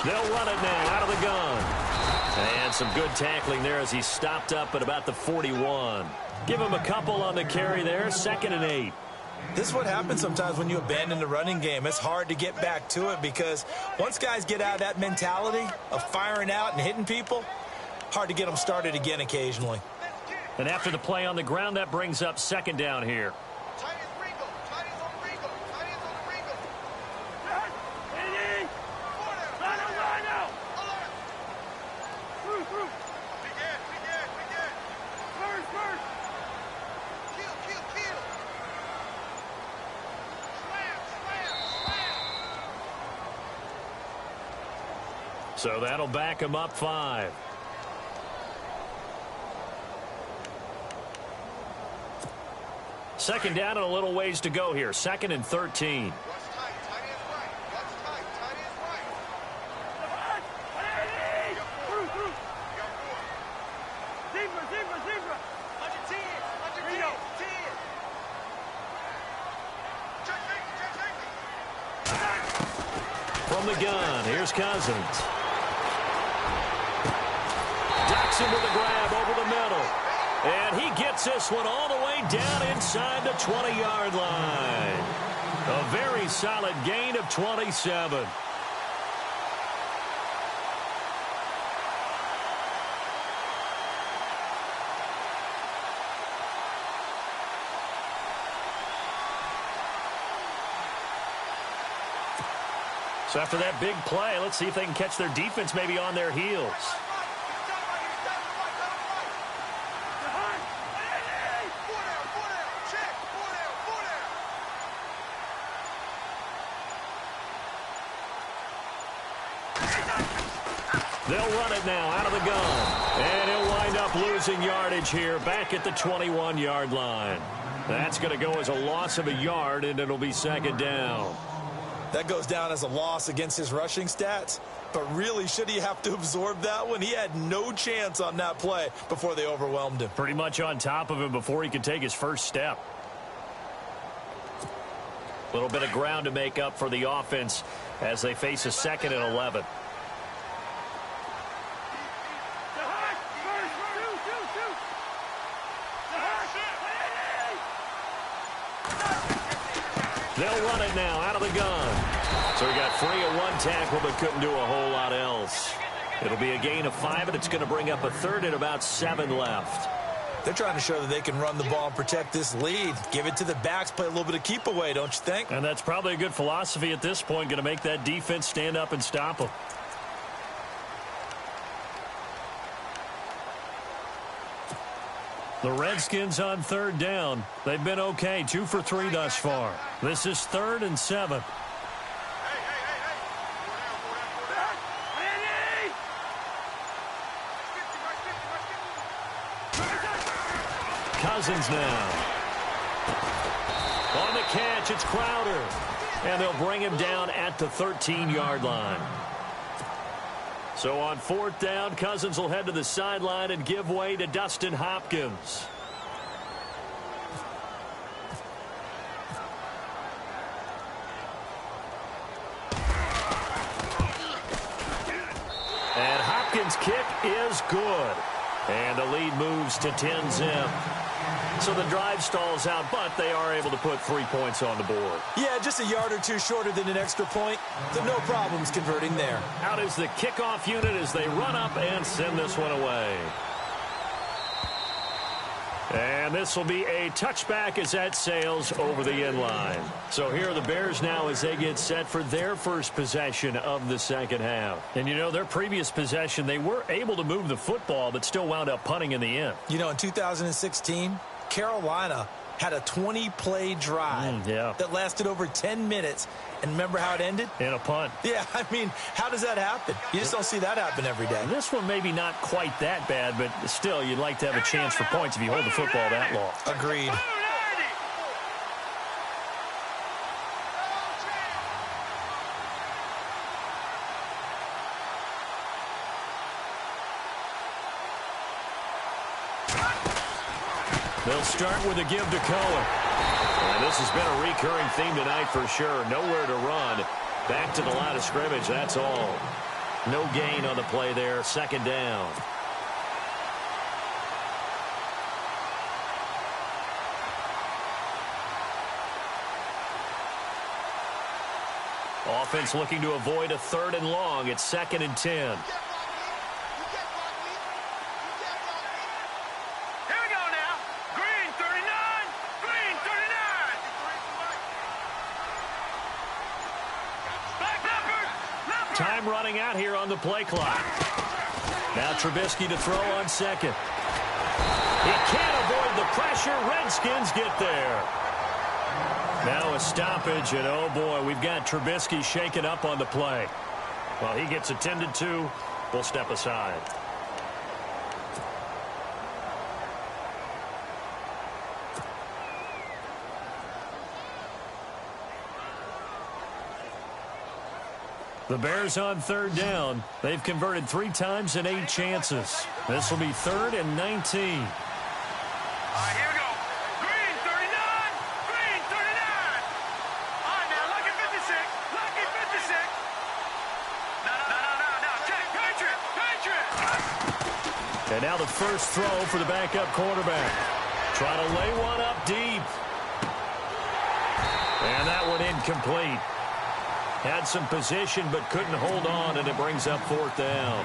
They'll run it now out of the gun. And some good tackling there as he stopped up at about the 41. Give him a couple on the carry there. 2nd and 8. This is what happens sometimes when you abandon the running game. It's hard to get back to it because once guys get out of that mentality of firing out and hitting people, hard to get them started again occasionally. And after the play on the ground, that brings up 2nd down here. So that'll back him up 5. Second down and a little ways to go here. 2nd and 13. From the gun, here's Cousins. Jackson with a grab over the middle. And he gets this one all the way down inside the 20-yard line. A very solid gain of 27. So after that big play, let's see if they can catch their defense maybe on their heels. They'll run it now out of the gun. And he'll wind up losing losing yardage here back at the 21-yard line. That's going to go as a loss of a yard, and it'll be second down. That goes down as a loss against his rushing stats. But really, should he have to absorb that one? He had no chance on that play before they overwhelmed him. Pretty much on top of him before he could take his first step. A little bit of ground to make up for the offense as they face a 2nd and 11. They'll run it now out of the gun. So he got free of one tackle but couldn't do a whole lot else. It'll be a gain of 5, and it's going to bring up a 3rd and about 7 left. They're trying to show that they can run the ball and protect this lead. Give it to the backs, play a little bit of keep away, don't you think? And that's probably a good philosophy at this point, going to make that defense stand up and stop them. The Redskins on 3rd down. They've been okay, 2 for 3 thus far. This is 3rd and 7. Cousins now. On the catch, it's Crowder. And they'll bring him down at the 13-yard line. So on 4th down, Cousins will head to the sideline and give way to Dustin Hopkins. And Hopkins' kick is good. And the lead moves to 10-zip. So the drive stalls out, but they are able to put 3 points on the board. Yeah, just a yard or two shorter than an extra point. So no problems converting there. Out is the kickoff unit as they run up and send this one away. And this will be a touchback as that sails over the end line. So here are the Bears now as they get set for their first possession of the second half. And you know, their previous possession, they were able to move the football but still wound up punting in the end. You know, in 2016, Carolina had a 20-play drive that lasted over 10 minutes. And remember how it ended? In a punt. Yeah, I mean, how does that happen? You just don't see that happen every day. This one maybe not quite that bad, but still, you'd like to have a chance for points if you hold the football that long. Agreed. They'll start with a give to Cohen. And this has been a recurring theme tonight for sure. Nowhere to run. Back to the line of scrimmage, that's all. No gain on the play there. 2nd down. Offense looking to avoid a 3rd and long. It's 2nd and 10. Time running out here on the play clock. Now Trubisky to throw on 2nd. He can't avoid the pressure. Redskins get there. Now a stoppage, and oh boy, we've got Trubisky shaken up on the play. Well, he gets attended to. We'll step aside. The Bears on 3rd down. They've converted 3 times in 8 chances. This will be 3rd and 19. All right, here we go. Green, 39. Green, 39. All right, now, lucky 56. Lucky 56. No. Check. Patriot. And now the first throw for the backup quarterback. Trying to lay one up deep. And that one incomplete. Had some position but couldn't hold on, and it brings up 4th down.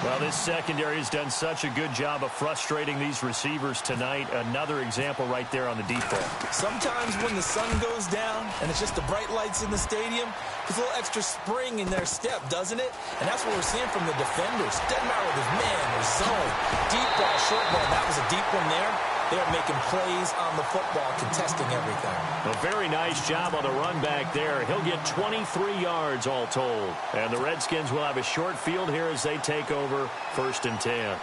Well, this secondary has done such a good job of frustrating these receivers tonight. Another example right there on the deep ball. Sometimes when the sun goes down and it's just the bright lights in the stadium, there's a little extra spring in their step, doesn't it? And that's what we're seeing from the defenders. Doesn't matter with his man or zone. Deep ball, short ball. That was a deep one there. They're making plays on the football, contesting everything. A very nice job on the run back there. He'll get 23 yards all told. And the Redskins will have a short field here as they take over 1st and 10.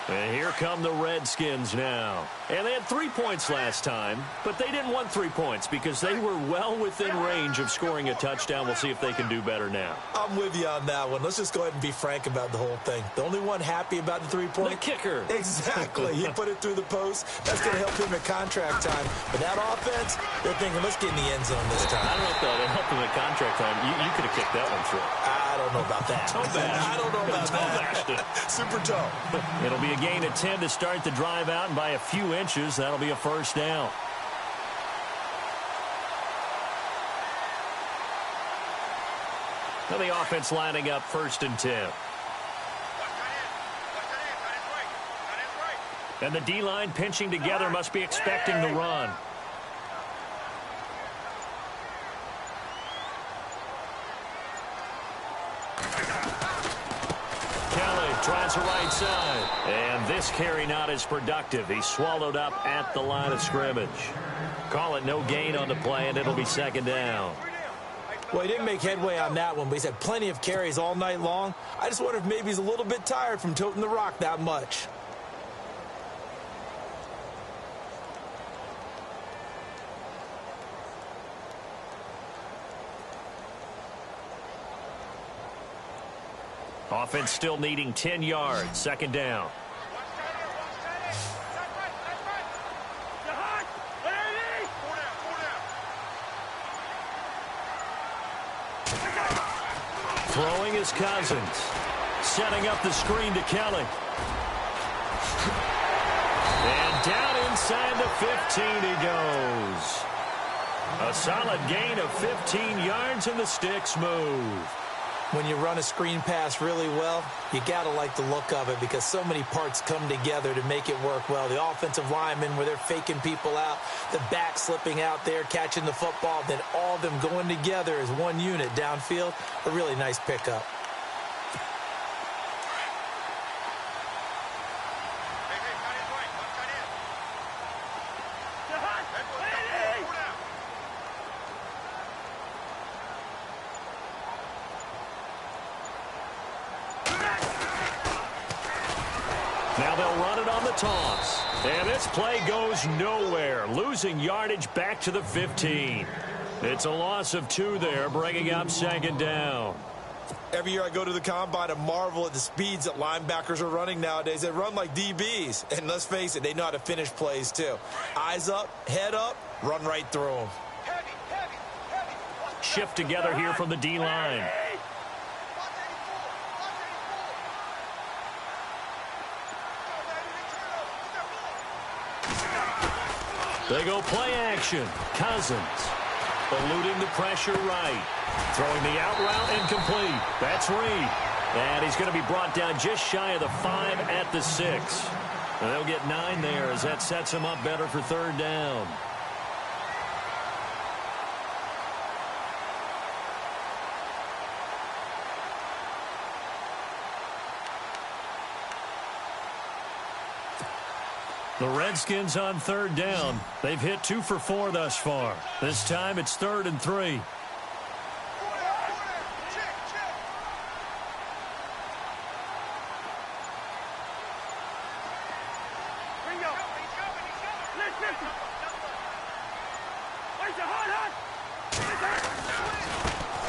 And here come the Redskins now. And they had 3 points last time, but they didn't want 3 points because they were well within range of scoring a touchdown. We'll see if they can do better now. I'm with you on that one. Let's just go ahead and be frank about the whole thing. The only one happy about the three-point? The kicker. Exactly. He put it through the post. That's going to help him at contract time. But that offense, they're thinking, let's get in the end zone this time. I don't know if that helped him at contract time. You could have kicked that one through. I don't know about that. I don't know about that. Super toe. It'll be a gain of 10 to start the drive out, and by a few inches, that'll be a first down. Now the offense lining up 1st and 10. And the D-line pinching together, must be expecting the run. Tries the right side. And this carry not as productive. He's swallowed up at the line of scrimmage. Call it no gain on the play, and it'll be 2nd down. Well, he didn't make headway on that one, but he's had plenty of carries all night long. I just wonder if maybe he's a little bit tired from toting the rock that much. Offense still needing 10 yards. 2nd down. Throwing is Cousins. Setting up the screen to Kelly. And down inside the 15 he goes. A solid gain of 15 yards, and the sticks move. When you run a screen pass really well, you got to like the look of it because so many parts come together to make it work well. The offensive linemen, where they're faking people out, the back slipping out there, catching the football, then all of them going together as one unit downfield. A really nice pickup. Now they'll run it on the toss. And this play goes nowhere. Losing yardage back to the 15. It's a loss of 2 there, bringing up 2nd down. Every year I go to the combine and marvel at the speeds that linebackers are running nowadays. They run like DBs. And let's face it, they know how to finish plays too. Eyes up, head up, run right through them. Shift together here from the D-line. They go play action. Cousins eluding the pressure right. Throwing the out route incomplete. That's Reed. And he's going to be brought down just shy of the 5 at the 6. And they'll get 9 there as that sets him up better for 3rd down. The Redskins on 3rd down. They've hit 2 for 4 thus far. This time it's 3rd and 3.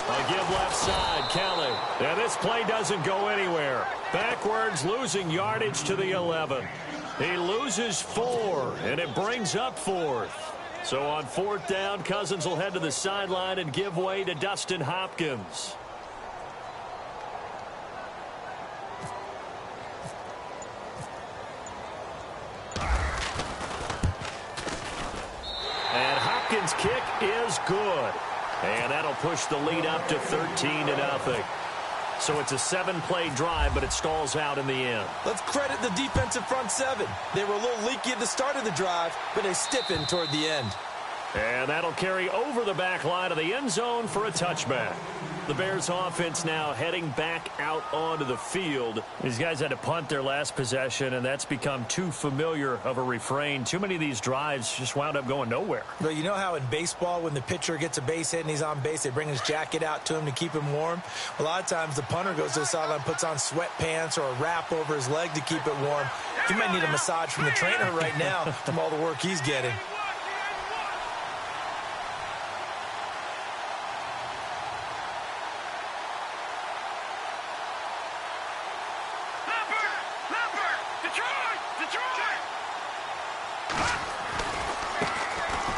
A give left side, Kelly. And this play doesn't go anywhere. Backwards, losing yardage to the 11. He loses 4, and it brings up 4th. So on 4th down, Cousins will head to the sideline and give way to Dustin Hopkins. And Hopkins' kick is good. And that'll push the lead up to 13-0. So it's a 7-play drive, but it stalls out in the end. Let's credit the defensive front 7. They were a little leaky at the start of the drive, but they stiffened toward the end. And that'll carry over the back line of the end zone for a touchback. The Bears offense now heading back out onto the field. These guys had to punt their last possession, and that's become too familiar of a refrain. Too many of these drives just wound up going nowhere. But you know how in baseball, when the pitcher gets a base hit and he's on base, they bring his jacket out to him to keep him warm? A lot of times the punter goes to the sideline, puts on sweatpants or a wrap over his leg to keep it warm. He might need a massage from the trainer right now from all the work he's getting.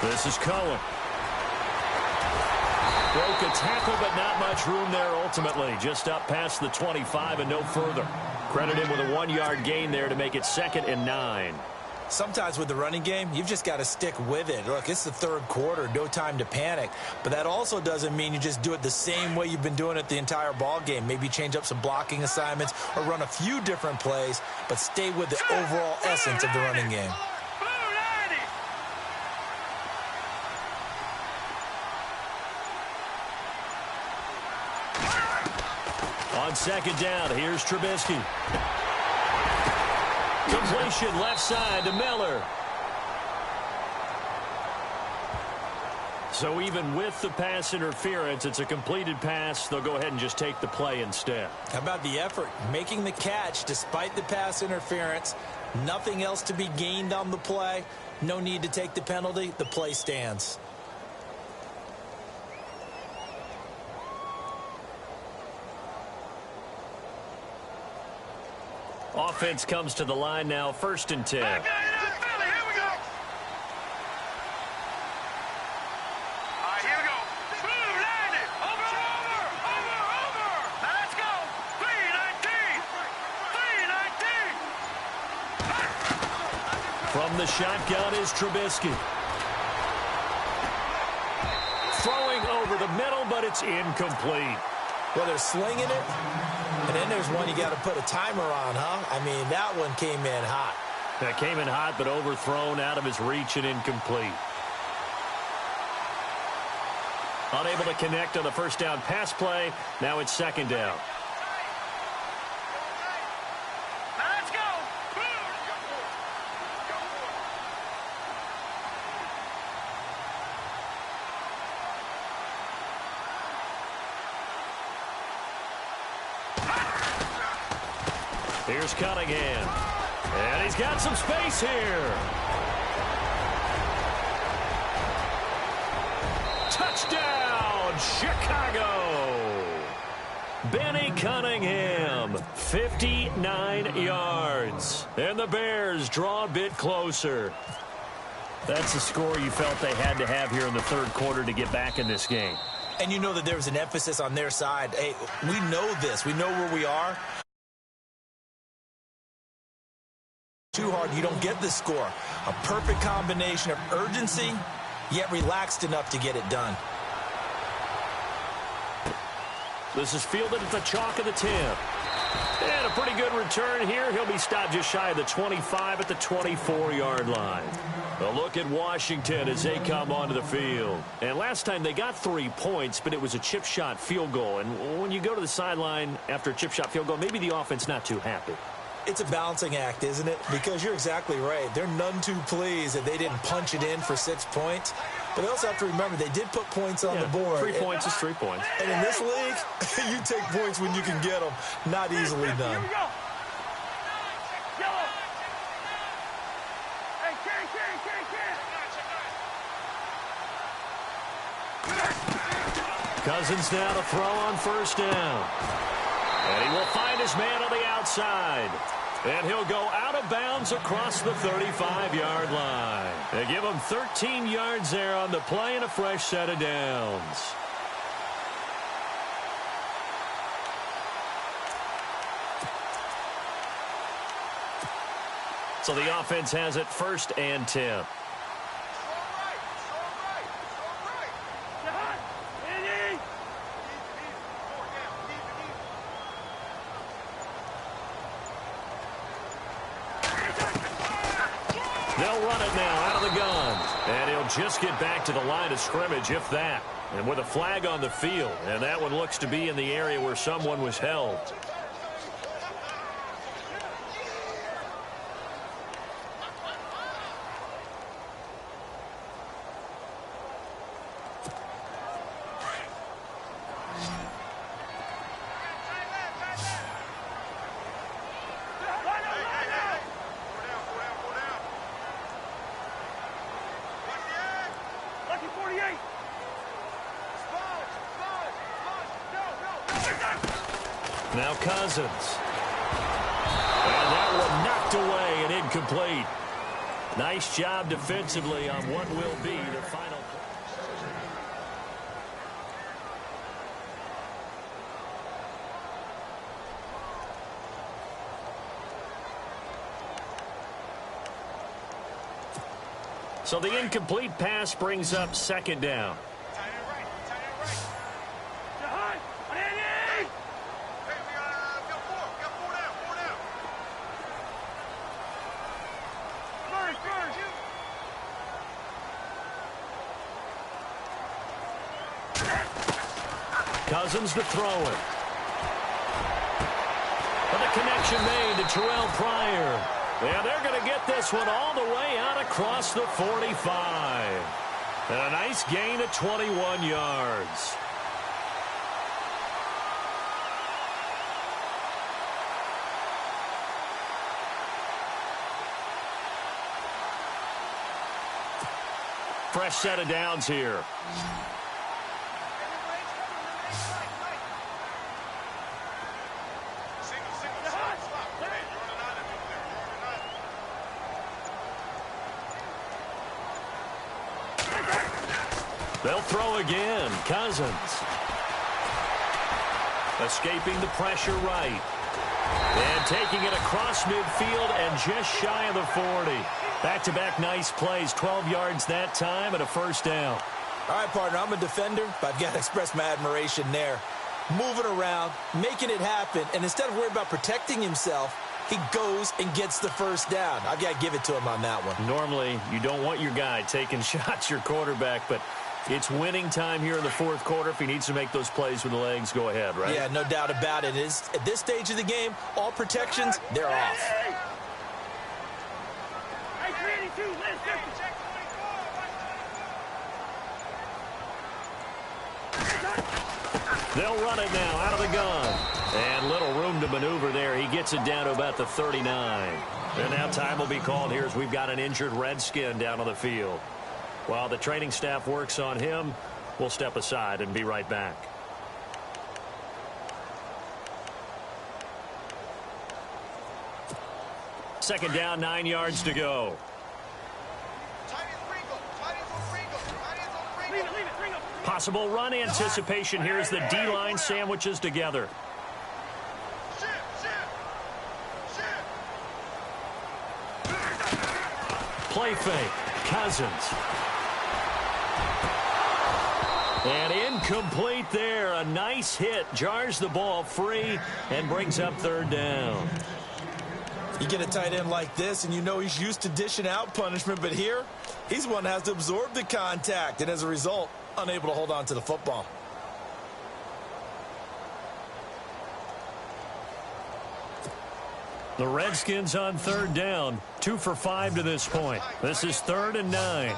This is Cohen. Broke a tackle, but not much room there ultimately. Just up past the 25 and no further. Credit him with a 1-yard gain there to make it 2nd and 9. Sometimes with the running game, you've just got to stick with it. Look, it's the third quarter, no time to panic. But that also doesn't mean you just do it the same way you've been doing it the entire ball game. Maybe change up some blocking assignments or run a few different plays, but stay with the overall essence of the running game. On 2nd down, here's Trubisky. Completion left side to Miller. So even with the pass interference, it's a completed pass. They'll go ahead and just take the play instead. How about the effort? Making the catch despite the pass interference. Nothing else to be gained on the play. No need to take the penalty. The play stands. Offense comes to the line now, 1st and 10. From the shotgun is Trubisky. Throwing over the middle, but it's incomplete. Well, they're slinging it, and then there's one you got to put a timer on, huh? I mean, that one came in hot. That came in hot, but overthrown, out of his reach and incomplete. Unable to connect on the 1st down pass play. Now it's 2nd down. Here's Cunningham. And he's got some space here. Touchdown, Chicago. Benny Cunningham, 59 yards. And the Bears draw a bit closer. That's the score you felt they had to have here in the 3rd quarter to get back in this game. And you know that there was an emphasis on their side. Hey, we know this. We know where we are. Too hard, you don't get the score. A perfect combination of urgency, yet relaxed enough to get it done. This is fielded at the chalk of the 10. And a pretty good return here. He'll be stopped just shy of the 25 at the 24-yard line. A look at Washington as they come onto the field. And last time they got 3 points, but it was a chip shot field goal. And when you go to the sideline after a chip shot field goal, maybe the offense not too happy. It's a balancing act, isn't it? Because you're exactly right. They're none too pleased that they didn't punch it in for 6 points. But they also have to remember they did put points on the board. 3 points is 3 points. And in this league, you take points when you can get them. Not easily done. Cousins now to throw on 1st down. And he will find his man on the outside. And he'll go out of bounds across the 35-yard line. They give him 13 yards there on the play and a fresh set of downs. So the offense has it 1st and 10. They'll run it now out of the gun. And he'll just get back to the line of scrimmage, if that. And with a flag on the field. And that one looks to be in the area where someone was held. Now Cousins. And that one knocked away and incomplete. Nice job defensively on what will be the final. So the incomplete pass brings up second down. Cousins to throw it. But the connection made to Terrell Pryor. And they're going to get this one all the way out across the 45. And a nice gain of 21 yards. Fresh set of downs here. They'll throw again. Cousins. Escaping the pressure right. And taking it across midfield and just shy of the 40. Back-to-back nice plays. 12 yards that time and a first down. All right, partner, I'm a defender, but I've got to express my admiration there. Moving around, making it happen, and instead of worrying about protecting himself, he goes and gets the first down. I've got to give it to him on that one. Normally, you don't want your guy taking shots, your quarterback, but it's winning time here in the fourth quarter. If he needs to make those plays with the legs, go ahead, right? Yeah, no doubt about it. At this stage of the game, all protections, they're off. They'll run it now out of the gun. And little room to maneuver there. He gets it down to about the 39. And now time will be called here as we've got an injured Redskin down on the field. While the training staff works on him, we'll step aside and be right back. Second down, 9 yards to go. Possible run anticipation here as the D-line sandwiches together. Play fake. Cousins. And incomplete there. A nice hit. Jars the ball free and brings up third down. You get a tight end like this, and you know he's used to dishing out punishment, but here, he's one that has to absorb the contact, and as a result, unable to hold on to the football. The Redskins on third down. 2 for 5 to this point. This is 3rd and 9.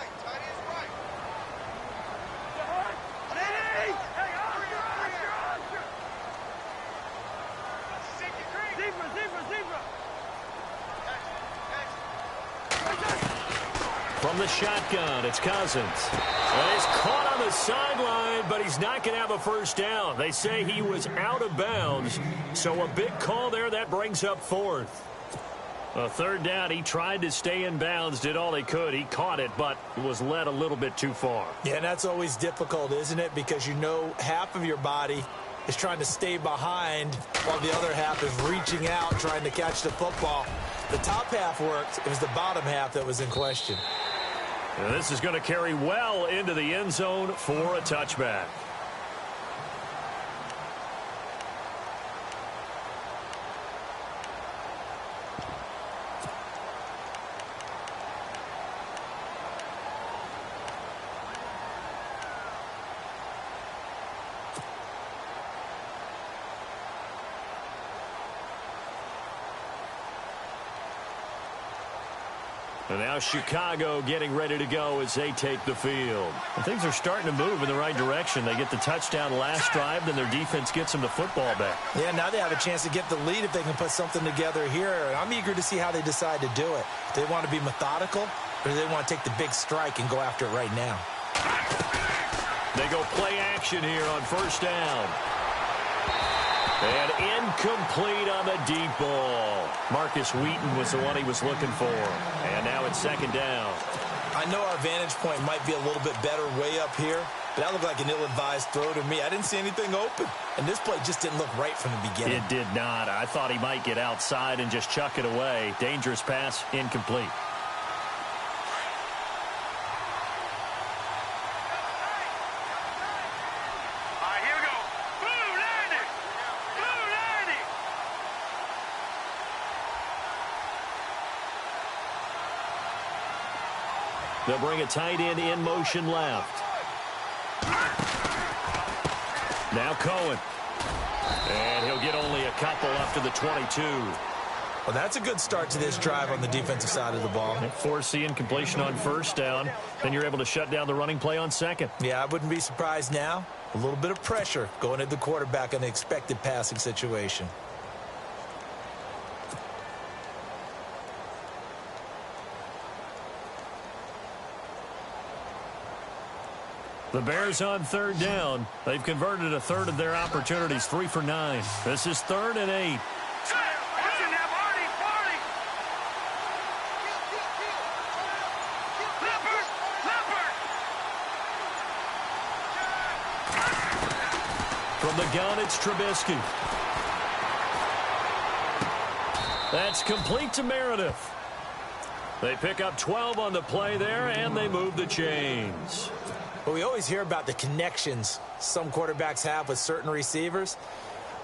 From the shotgun, it's Cousins. And he's caught on the sideline, but he's not going to have a first down. They say he was out of bounds, so a big call there. That brings up 4th. A third down, he tried to stay in bounds, did all he could. He caught it, but was led a little bit too far. Yeah, and that's always difficult, isn't it? Because you know half of your body is trying to stay behind while the other half is reaching out, trying to catch the football. The top half worked. It was the bottom half that was in question. And this is going to carry well into the end zone for a touchback. And now Chicago getting ready to go as they take the field. And things are starting to move in the right direction. They get the touchdown last drive, then their defense gets them the football back. Yeah, now they have a chance to get the lead if they can put something together here. I'm eager to see how they decide to do it. Do they want to be methodical, or do they want to take the big strike and go after it right now? They go play action here on first down. And incomplete on the deep ball. Marcus Wheaton was the one he was looking for. And now it's second down. I know our vantage point might be a little bit better way up here, but that looked like an ill-advised throw to me. I didn't see anything open, and this play just didn't look right from the beginning. It did not. I thought he might get outside and just chuck it away. Dangerous pass, incomplete. They'll bring a tight end in motion left. Now Cohen. And he'll get only a couple up to the 22. Well, that's a good start to this drive on the defensive side of the ball. Force the incompletion on first down. Then you're able to shut down the running play on second. Yeah, I wouldn't be surprised now. A little bit of pressure going at the quarterback in an expected passing situation. The Bears on third down. They've converted a third of their opportunities, 3 for 9. This is 3rd and 8. From the gun, it's Trubisky. That's complete to Meredith. They pick up 12 on the play there, and they move the chains. Well, we always hear about the connections some quarterbacks have with certain receivers.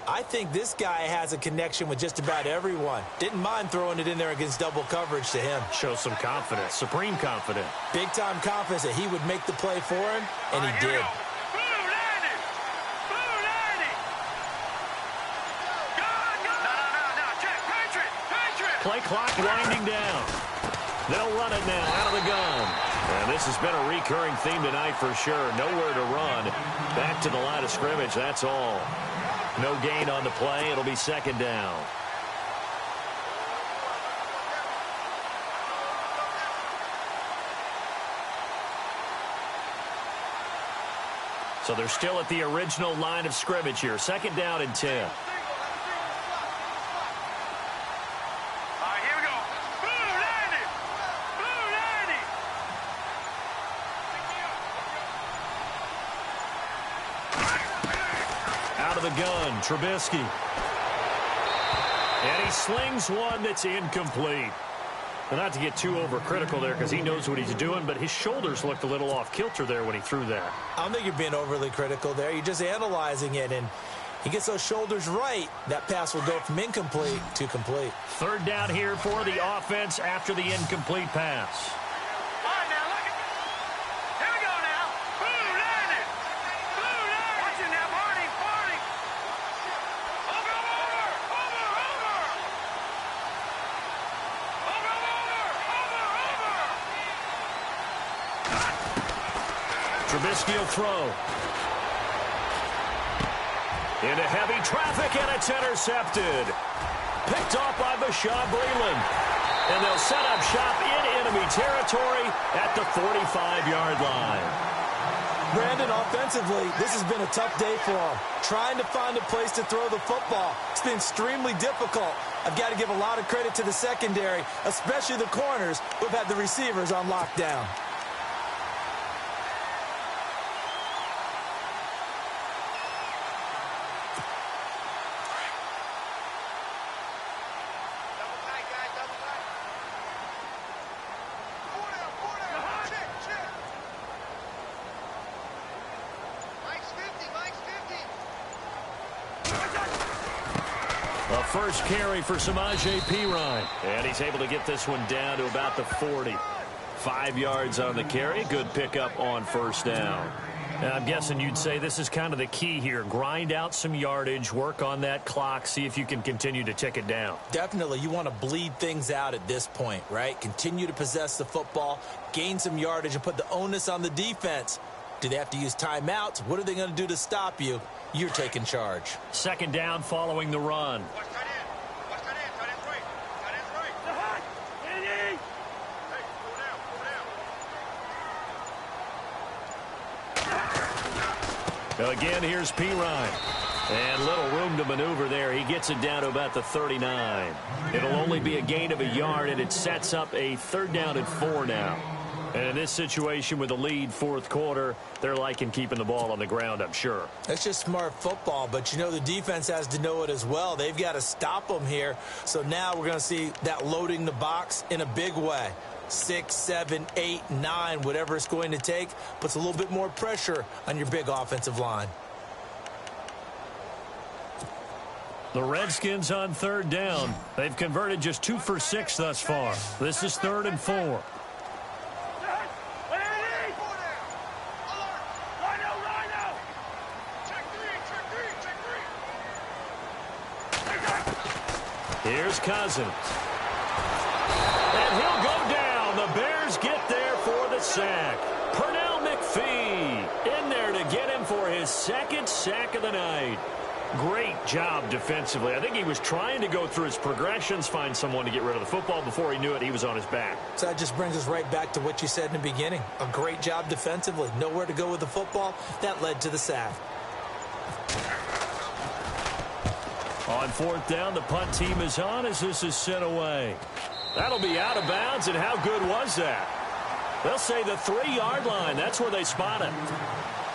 I think this guy has a connection with just about everyone. Didn't mind throwing it in there against double coverage to him. Shows some confidence, supreme confidence. Big-time confidence that he would make the play for him, and he did. Play clock winding down. They'll run it now out of the gun. And this has been a recurring theme tonight for sure. Nowhere to run. Back to the line of scrimmage, that's all. No gain on the play. It'll be second down. So they're still at the original line of scrimmage here. Second down and 10. The gun, Trubisky. And he slings one that's incomplete. And not to get too overcritical there because he knows what he's doing, but his shoulders looked a little off kilter there when he threw that. I don't think you're being overly critical there. You're just analyzing it, and he gets those shoulders right. That pass will go from incomplete to complete. Third down here for the offense after the incomplete pass. Trubisky will throw. Into heavy traffic, and it's intercepted. Picked off by Bashaud Breeland. And they'll set up shop in enemy territory at the 45-yard line. Brandon, offensively, this has been a tough day for him. Trying to find a place to throw the football. It's been extremely difficult. I've got to give a lot of credit to the secondary, especially the corners who've had the receivers on lockdown. First carry for Samaje Perine. And he's able to get this one down to about the 40. 5 yards on the carry. Good pickup on first down. Now, I'm guessing you'd say this is kind of the key here. Grind out some yardage, work on that clock, see if you can continue to tick it down. Definitely. You want to bleed things out at this point, right? Continue to possess the football, gain some yardage, and put the onus on the defense. Do they have to use timeouts? What are they going to do to stop you? You're taking charge. Second down following the run. Watch tight end. Watch tight end. Tight end's right. Tight end's right. Hey, slow down. Again, here's Pirine. And little room to maneuver there. He gets it down to about the 39. It'll only be a gain of a yard, and it sets up a 3rd down and 4 now. And in this situation with a lead 4th quarter, they're liking keeping the ball on the ground, I'm sure. That's just smart football, but you know the defense has to know it as well. They've got to stop them here. So now we're going to see that loading the box in a big way. 6, 7, 8, 9, whatever it's going to take, puts a little bit more pressure on your big offensive line. The Redskins on 3rd down. They've converted just 2 for 6 thus far. This is 3rd and 4. Here's Cousins. And he'll go down. The Bears get there for the sack. Pernell McPhee in there to get him for his 2nd sack of the night. Great job defensively. I think he was trying to go through his progressions, find someone to get rid of the football. Before he knew it, he was on his back. So that just brings us right back to what you said in the beginning. A great job defensively. Nowhere to go with the football. That led to the sack. On 4th down, the punt team is on as this is sent away. That'll be out of bounds, and how good was that? They'll say the 3-yard line. That's where they spot it.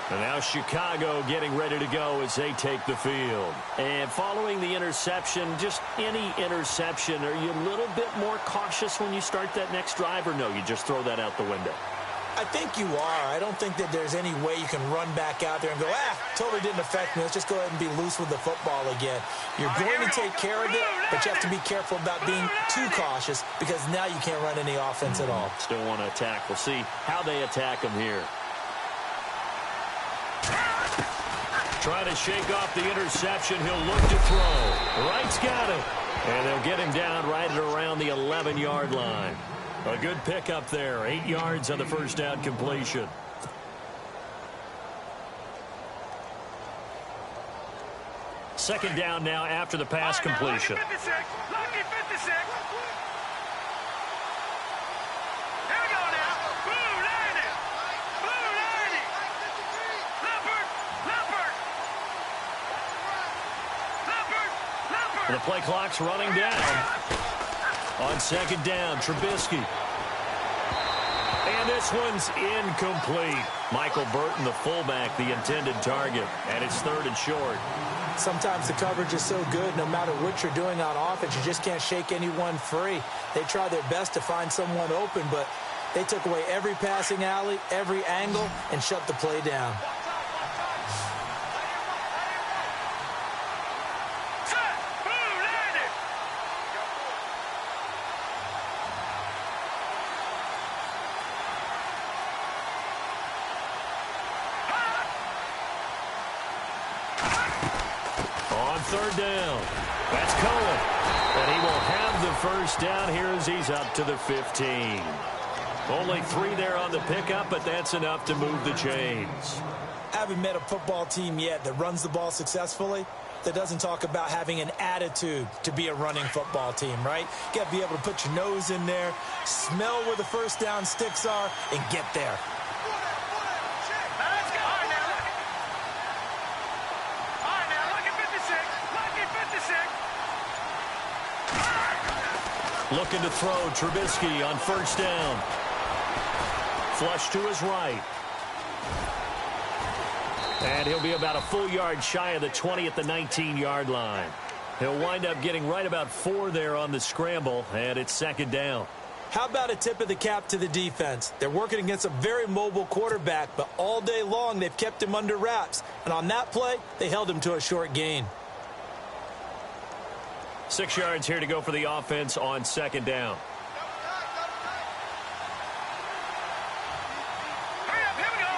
And now Chicago getting ready to go as they take the field. And following the interception, just any interception, are you a little bit more cautious when you start that next drive, or no, you just throw that out the window? I think you are. I don't think that there's any way you can run back out there and go, totally didn't affect me. Let's just go ahead and be loose with the football again. You're going to take care of it, but you have to be careful about being too cautious because now you can't run any offense at all. Still want to attack. We'll see how they attack him here. Trying to shake off the interception. He'll look to throw. Wright's got it. And they'll get him down right at around the 11-yard line. A good pickup there. 8 yards on the first down completion. Second down now after the pass completion. Lucky 56. Lucky 56. Here we go now. Blue 90. Blue 90. Leopard. Leopard. Leopard. Leopard. The play clock's running down. On 2nd down, Trubisky. And this one's incomplete. Michael Burton, the fullback, the intended target. And it's 3rd and short. Sometimes the coverage is so good, no matter what you're doing on offense, you just can't shake anyone free. They try their best to find someone open, but they took away every passing alley, every angle, and shut the play down. On 3rd down, that's Cohen. And he will have the first down here as he's up to the 15. Only 3 there on the pickup, but that's enough to move the chains. Haven't met a football team yet that runs the ball successfully, that doesn't talk about having an attitude to be a running football team, right? You got to be able to put your nose in there, smell where the first down sticks are, and get there. Looking to throw, Trubisky on 1st down. Flush to his right. And he'll be about a full yard shy of the 20 at the 19-yard line. He'll wind up getting right about 4 there on the scramble, and it's 2nd down. How about a tip of the cap to the defense? They're working against a very mobile quarterback, but all day long they've kept him under wraps. And on that play, they held him to a short gain. 6 yards here to go for the offense on 2nd down. Hurry up, here we go.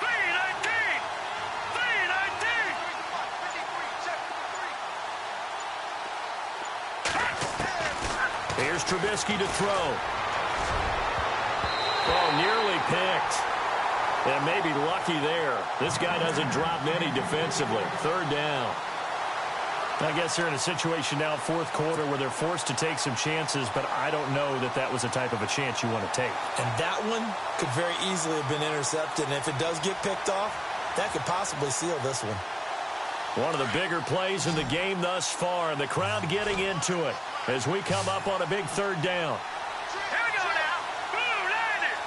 3:19. Here's Trubisky to throw. Oh, nearly picked. And maybe lucky there. This guy doesn't drop many defensively. Third down. I guess they're in a situation now, fourth quarter, where they're forced to take some chances, but I don't know that that was the type of a chance you want to take. And that one could very easily have been intercepted, and if it does get picked off, that could possibly seal this one. One of the bigger plays in the game thus far, and the crowd getting into it as we come up on a big third down. Here we go now. Boo, landed.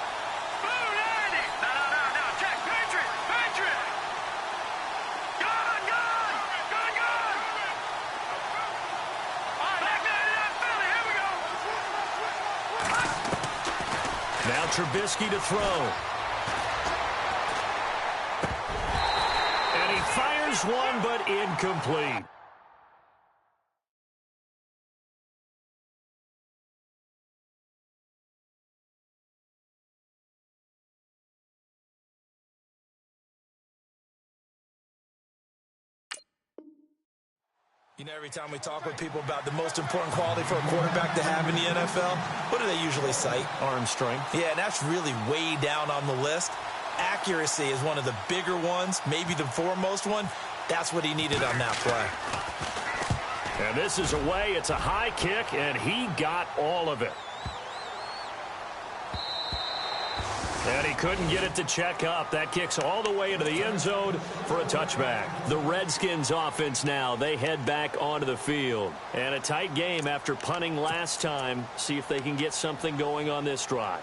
Boo, landed. No. Check. Patriot. Gun. All right, back there. Philly. Here we go. Now Trubisky to throw. And he fires one, but incomplete. You know, every time we talk with people about the most important quality for a quarterback to have in the NFL, what do they usually cite? Arm strength. Yeah, and that's really way down on the list. Accuracy is one of the bigger ones, maybe the foremost one. That's what he needed on that play. And this is away. It's a high kick, and he got all of it. And he couldn't get it to check up. That kicks all the way into the end zone for a touchback. The Redskins offense now, they head back onto the field. And a tight game after punting last time. See if they can get something going on this drive.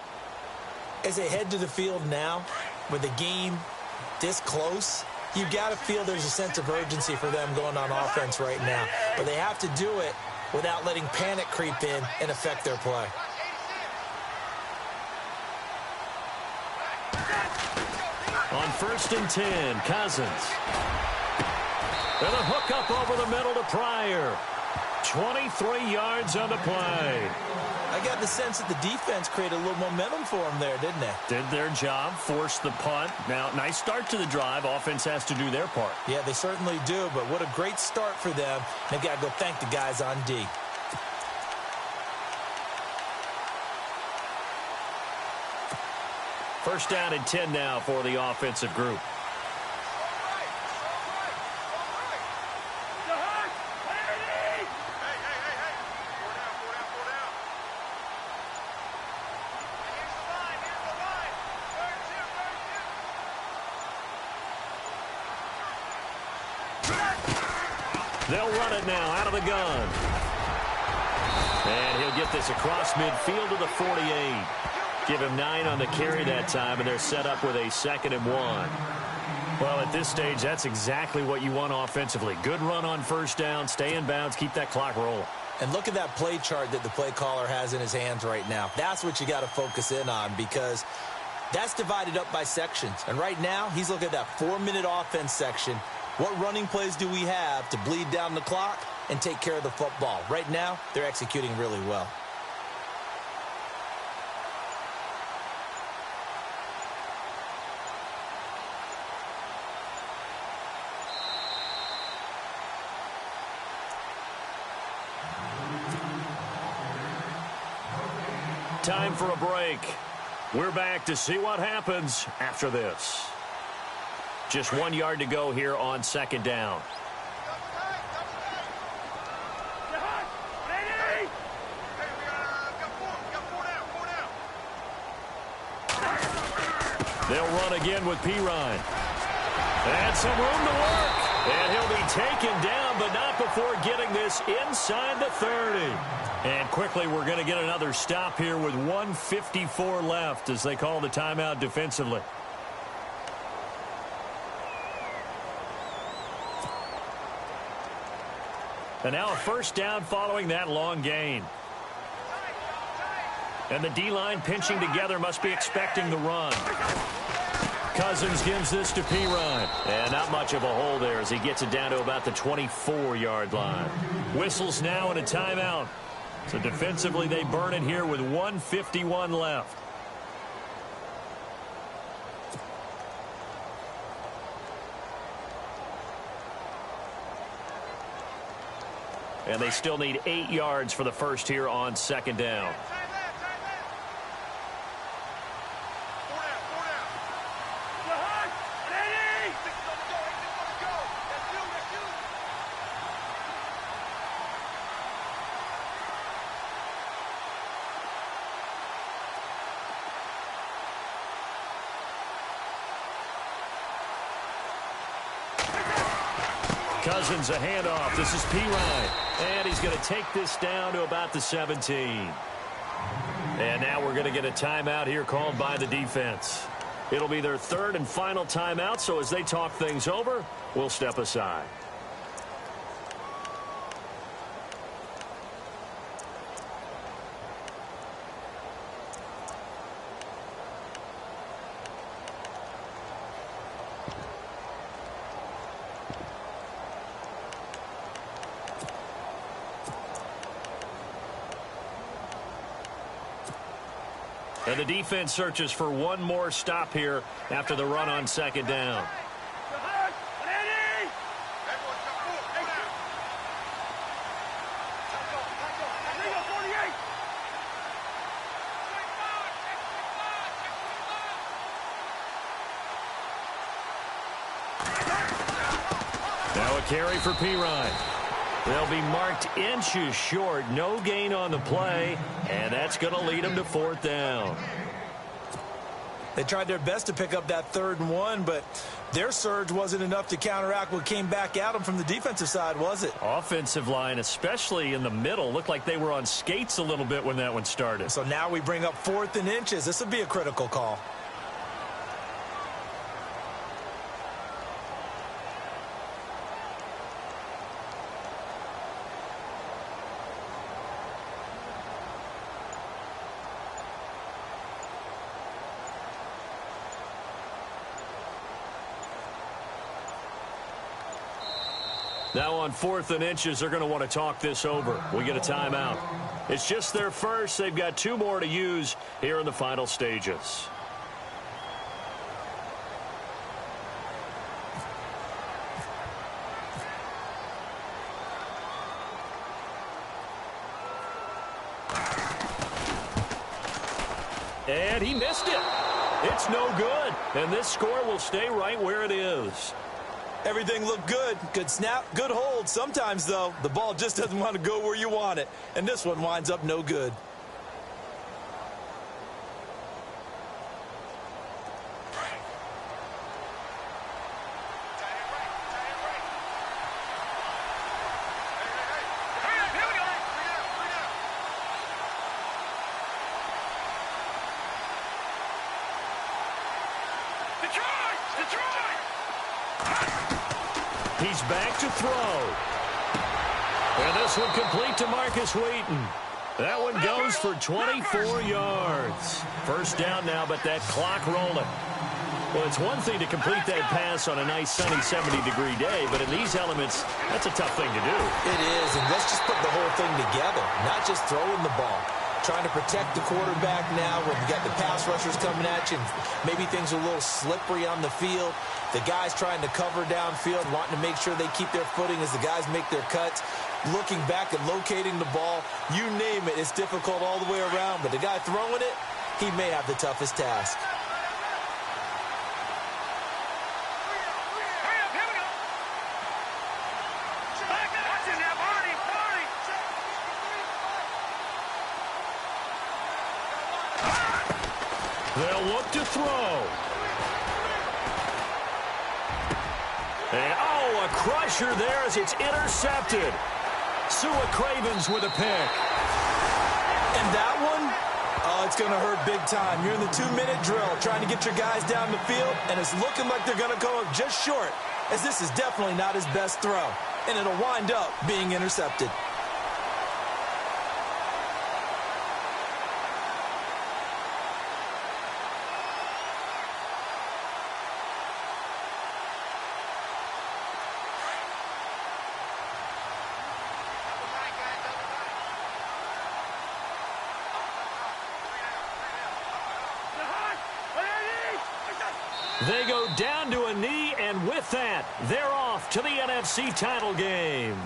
As they head to the field now, with the game this close, you've got to feel there's a sense of urgency for them going on offense right now. But they have to do it without letting panic creep in and affect their play. On 1st and 10, Cousins. And a hook up over the middle to Pryor. 23 yards on the play. I got the sense that the defense created a little momentum for them there, didn't they? Did their job, forced the punt. Now, nice start to the drive. Offense has to do their part. Yeah, they certainly do, but what a great start for them. They've got to go thank the guys on D. First down and 10 now for the offensive group. They'll run it now out of the gun. And he'll get this across midfield to the 48. Give him 9 on the carry that time, and they're set up with a 2nd and 1. Well, at this stage, that's exactly what you want offensively. Good run on first down, stay in bounds, keep that clock rolling. And look at that play chart that the play caller has in his hands right now. That's what you got to focus in on, because that's divided up by sections. And right now, he's looking at that 4-minute offense section. What running plays do we have to bleed down the clock and take care of the football? Right now, they're executing really well. Time for a break. We're back to see what happens after this. Just 1 yard to go here on 2nd down. They'll run again with Pirine. And some room to work. And he'll be taken down, but not before getting this inside the 30. And quickly, we're going to get another stop here with 1:54 left as they call the timeout defensively. And now a first down following that long gain. And the D-line pinching together must be expecting the run. Cousins gives this to Pirine. And not much of a hole there as he gets it down to about the 24-yard line. Whistles now and a timeout. So defensively, they burn it here with 1:51 left. And they still need 8 yards for the first here on second down. Cousins, a handoff. This is Pirine. And he's going to take this down to about the 17. And now we're going to get a timeout here called by the defense. It'll be their third and final timeout, so as they talk things over, we'll step aside. And the defense searches for one more stop here after the run on second down. Now a carry for Pirine. They'll be marked inches short. No gain on the play, and that's going to lead them to fourth down. They tried their best to pick up that 3rd and 1, but their surge wasn't enough to counteract what came back at them from the defensive side, was it? Offensive line, especially in the middle, looked like they were on skates a little bit when that one started. So now we bring up 4th and inches. This would be a critical call. Now on 4th and inches, they're going to want to talk this over. We get a timeout. It's just their first. They've got 2 more to use here in the final stages. And he missed it. It's no good. And this score will stay right where it is. Everything looked good. Good snap, good hold. Sometimes, though, the ball just doesn't want to go where you want it. And this one winds up no good. He's back to throw. And this one complete to Marcus Wheaton. That one goes for 24 yards. First down now, but that clock rolling. Well, it's one thing to complete that pass on a nice sunny 70-degree day, but in these elements, that's a tough thing to do. It is, and let's just put the whole thing together, not just throwing the ball. Trying to protect the quarterback now when you got the pass rushers coming at you. Maybe things are a little slippery on the field. The guys trying to cover downfield, wanting to make sure they keep their footing as the guys make their cuts. Looking back and locating the ball, you name it, it's difficult all the way around. But the guy throwing it, he may have the toughest task. They'll look to throw. And, a crusher there as it's intercepted. Sua Cravens with a pick. And that one, it's going to hurt big time. You're in the 2-minute drill trying to get your guys down the field, and it's looking like they're going to go up just short, as this is definitely not his best throw. And it'll wind up being intercepted. They go down to a knee, and with that, they're off to the NFC title game.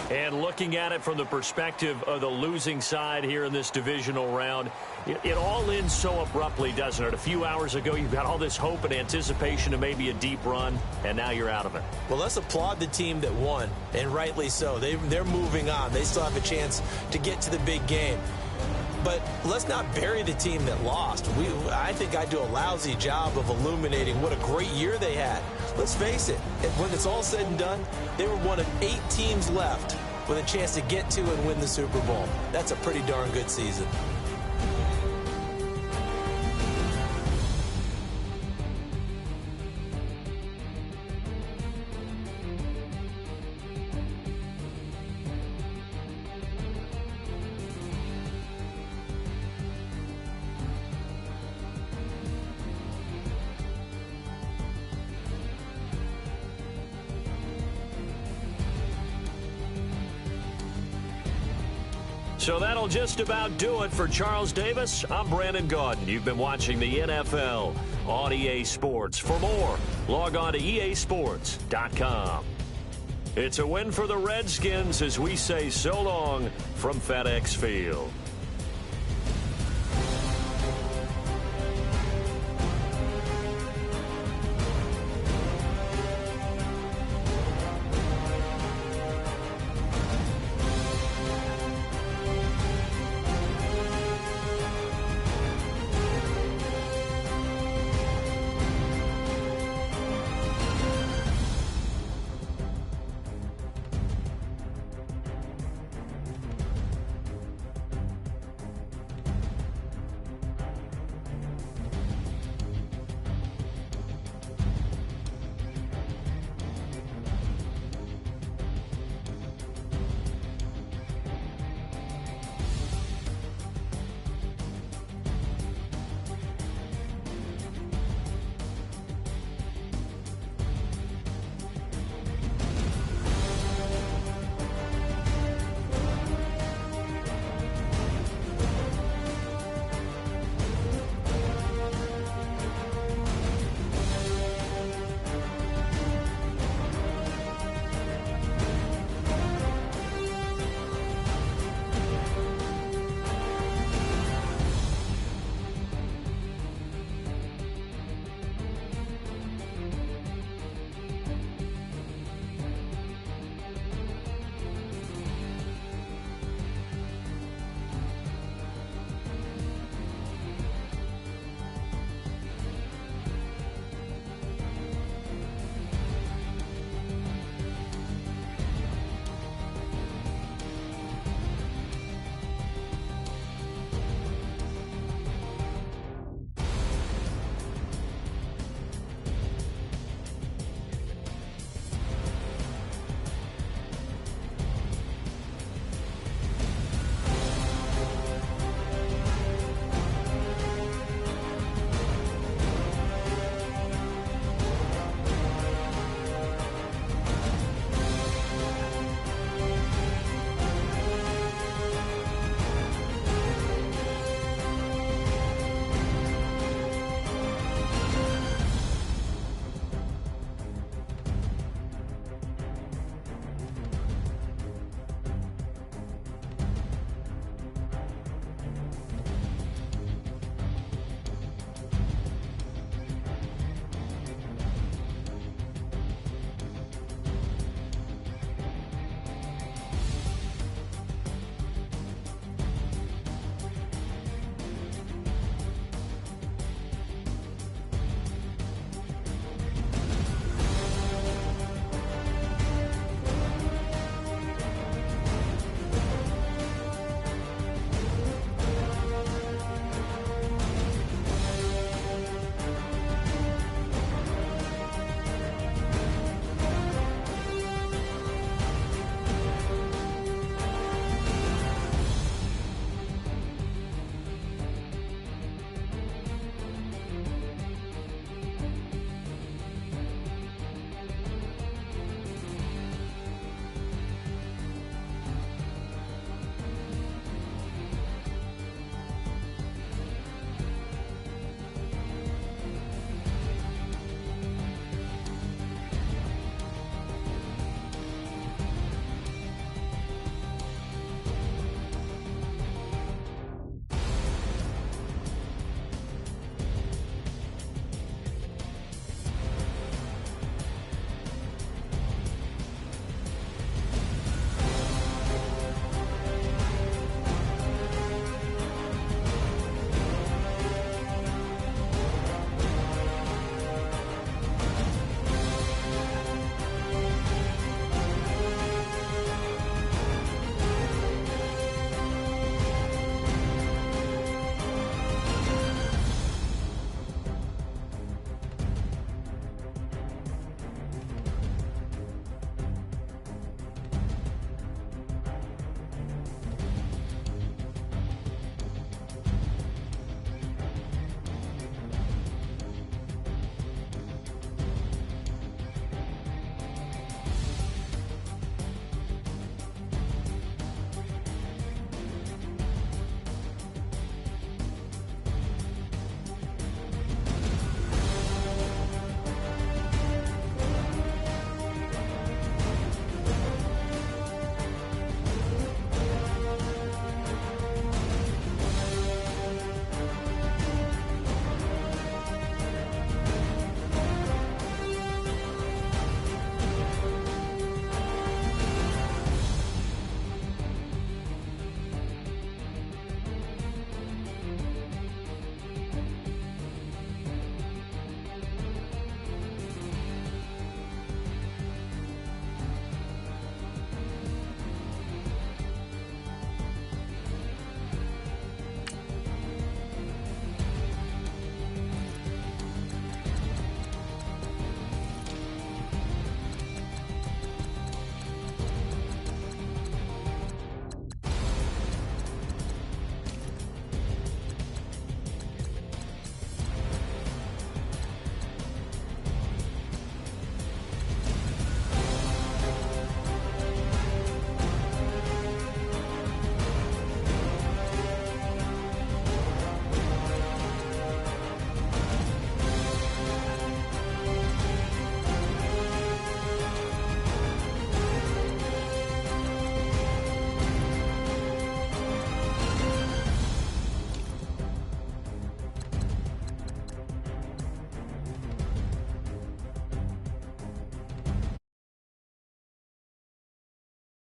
And looking at it from the perspective of the losing side here in this divisional round, it all ends so abruptly, doesn't it? A few hours ago, you've got all this hope and anticipation of maybe a deep run, and now you're out of it. Well, let's applaud the team that won, and rightly so. They're moving on. They still have a chance to get to the big game. But let's not bury the team that lost. I think I do a lousy job of illuminating what a great year they had. Let's face it, when it's all said and done, they were one of 8 teams left with a chance to get to and win the Super Bowl. That's a pretty darn good season. So that'll just about do it for Charles Davis. I'm Brandon Gaudin. You've been watching the NFL on EA Sports. For more, log on to easports.com. It's a win for the Redskins as we say so long from FedEx Field.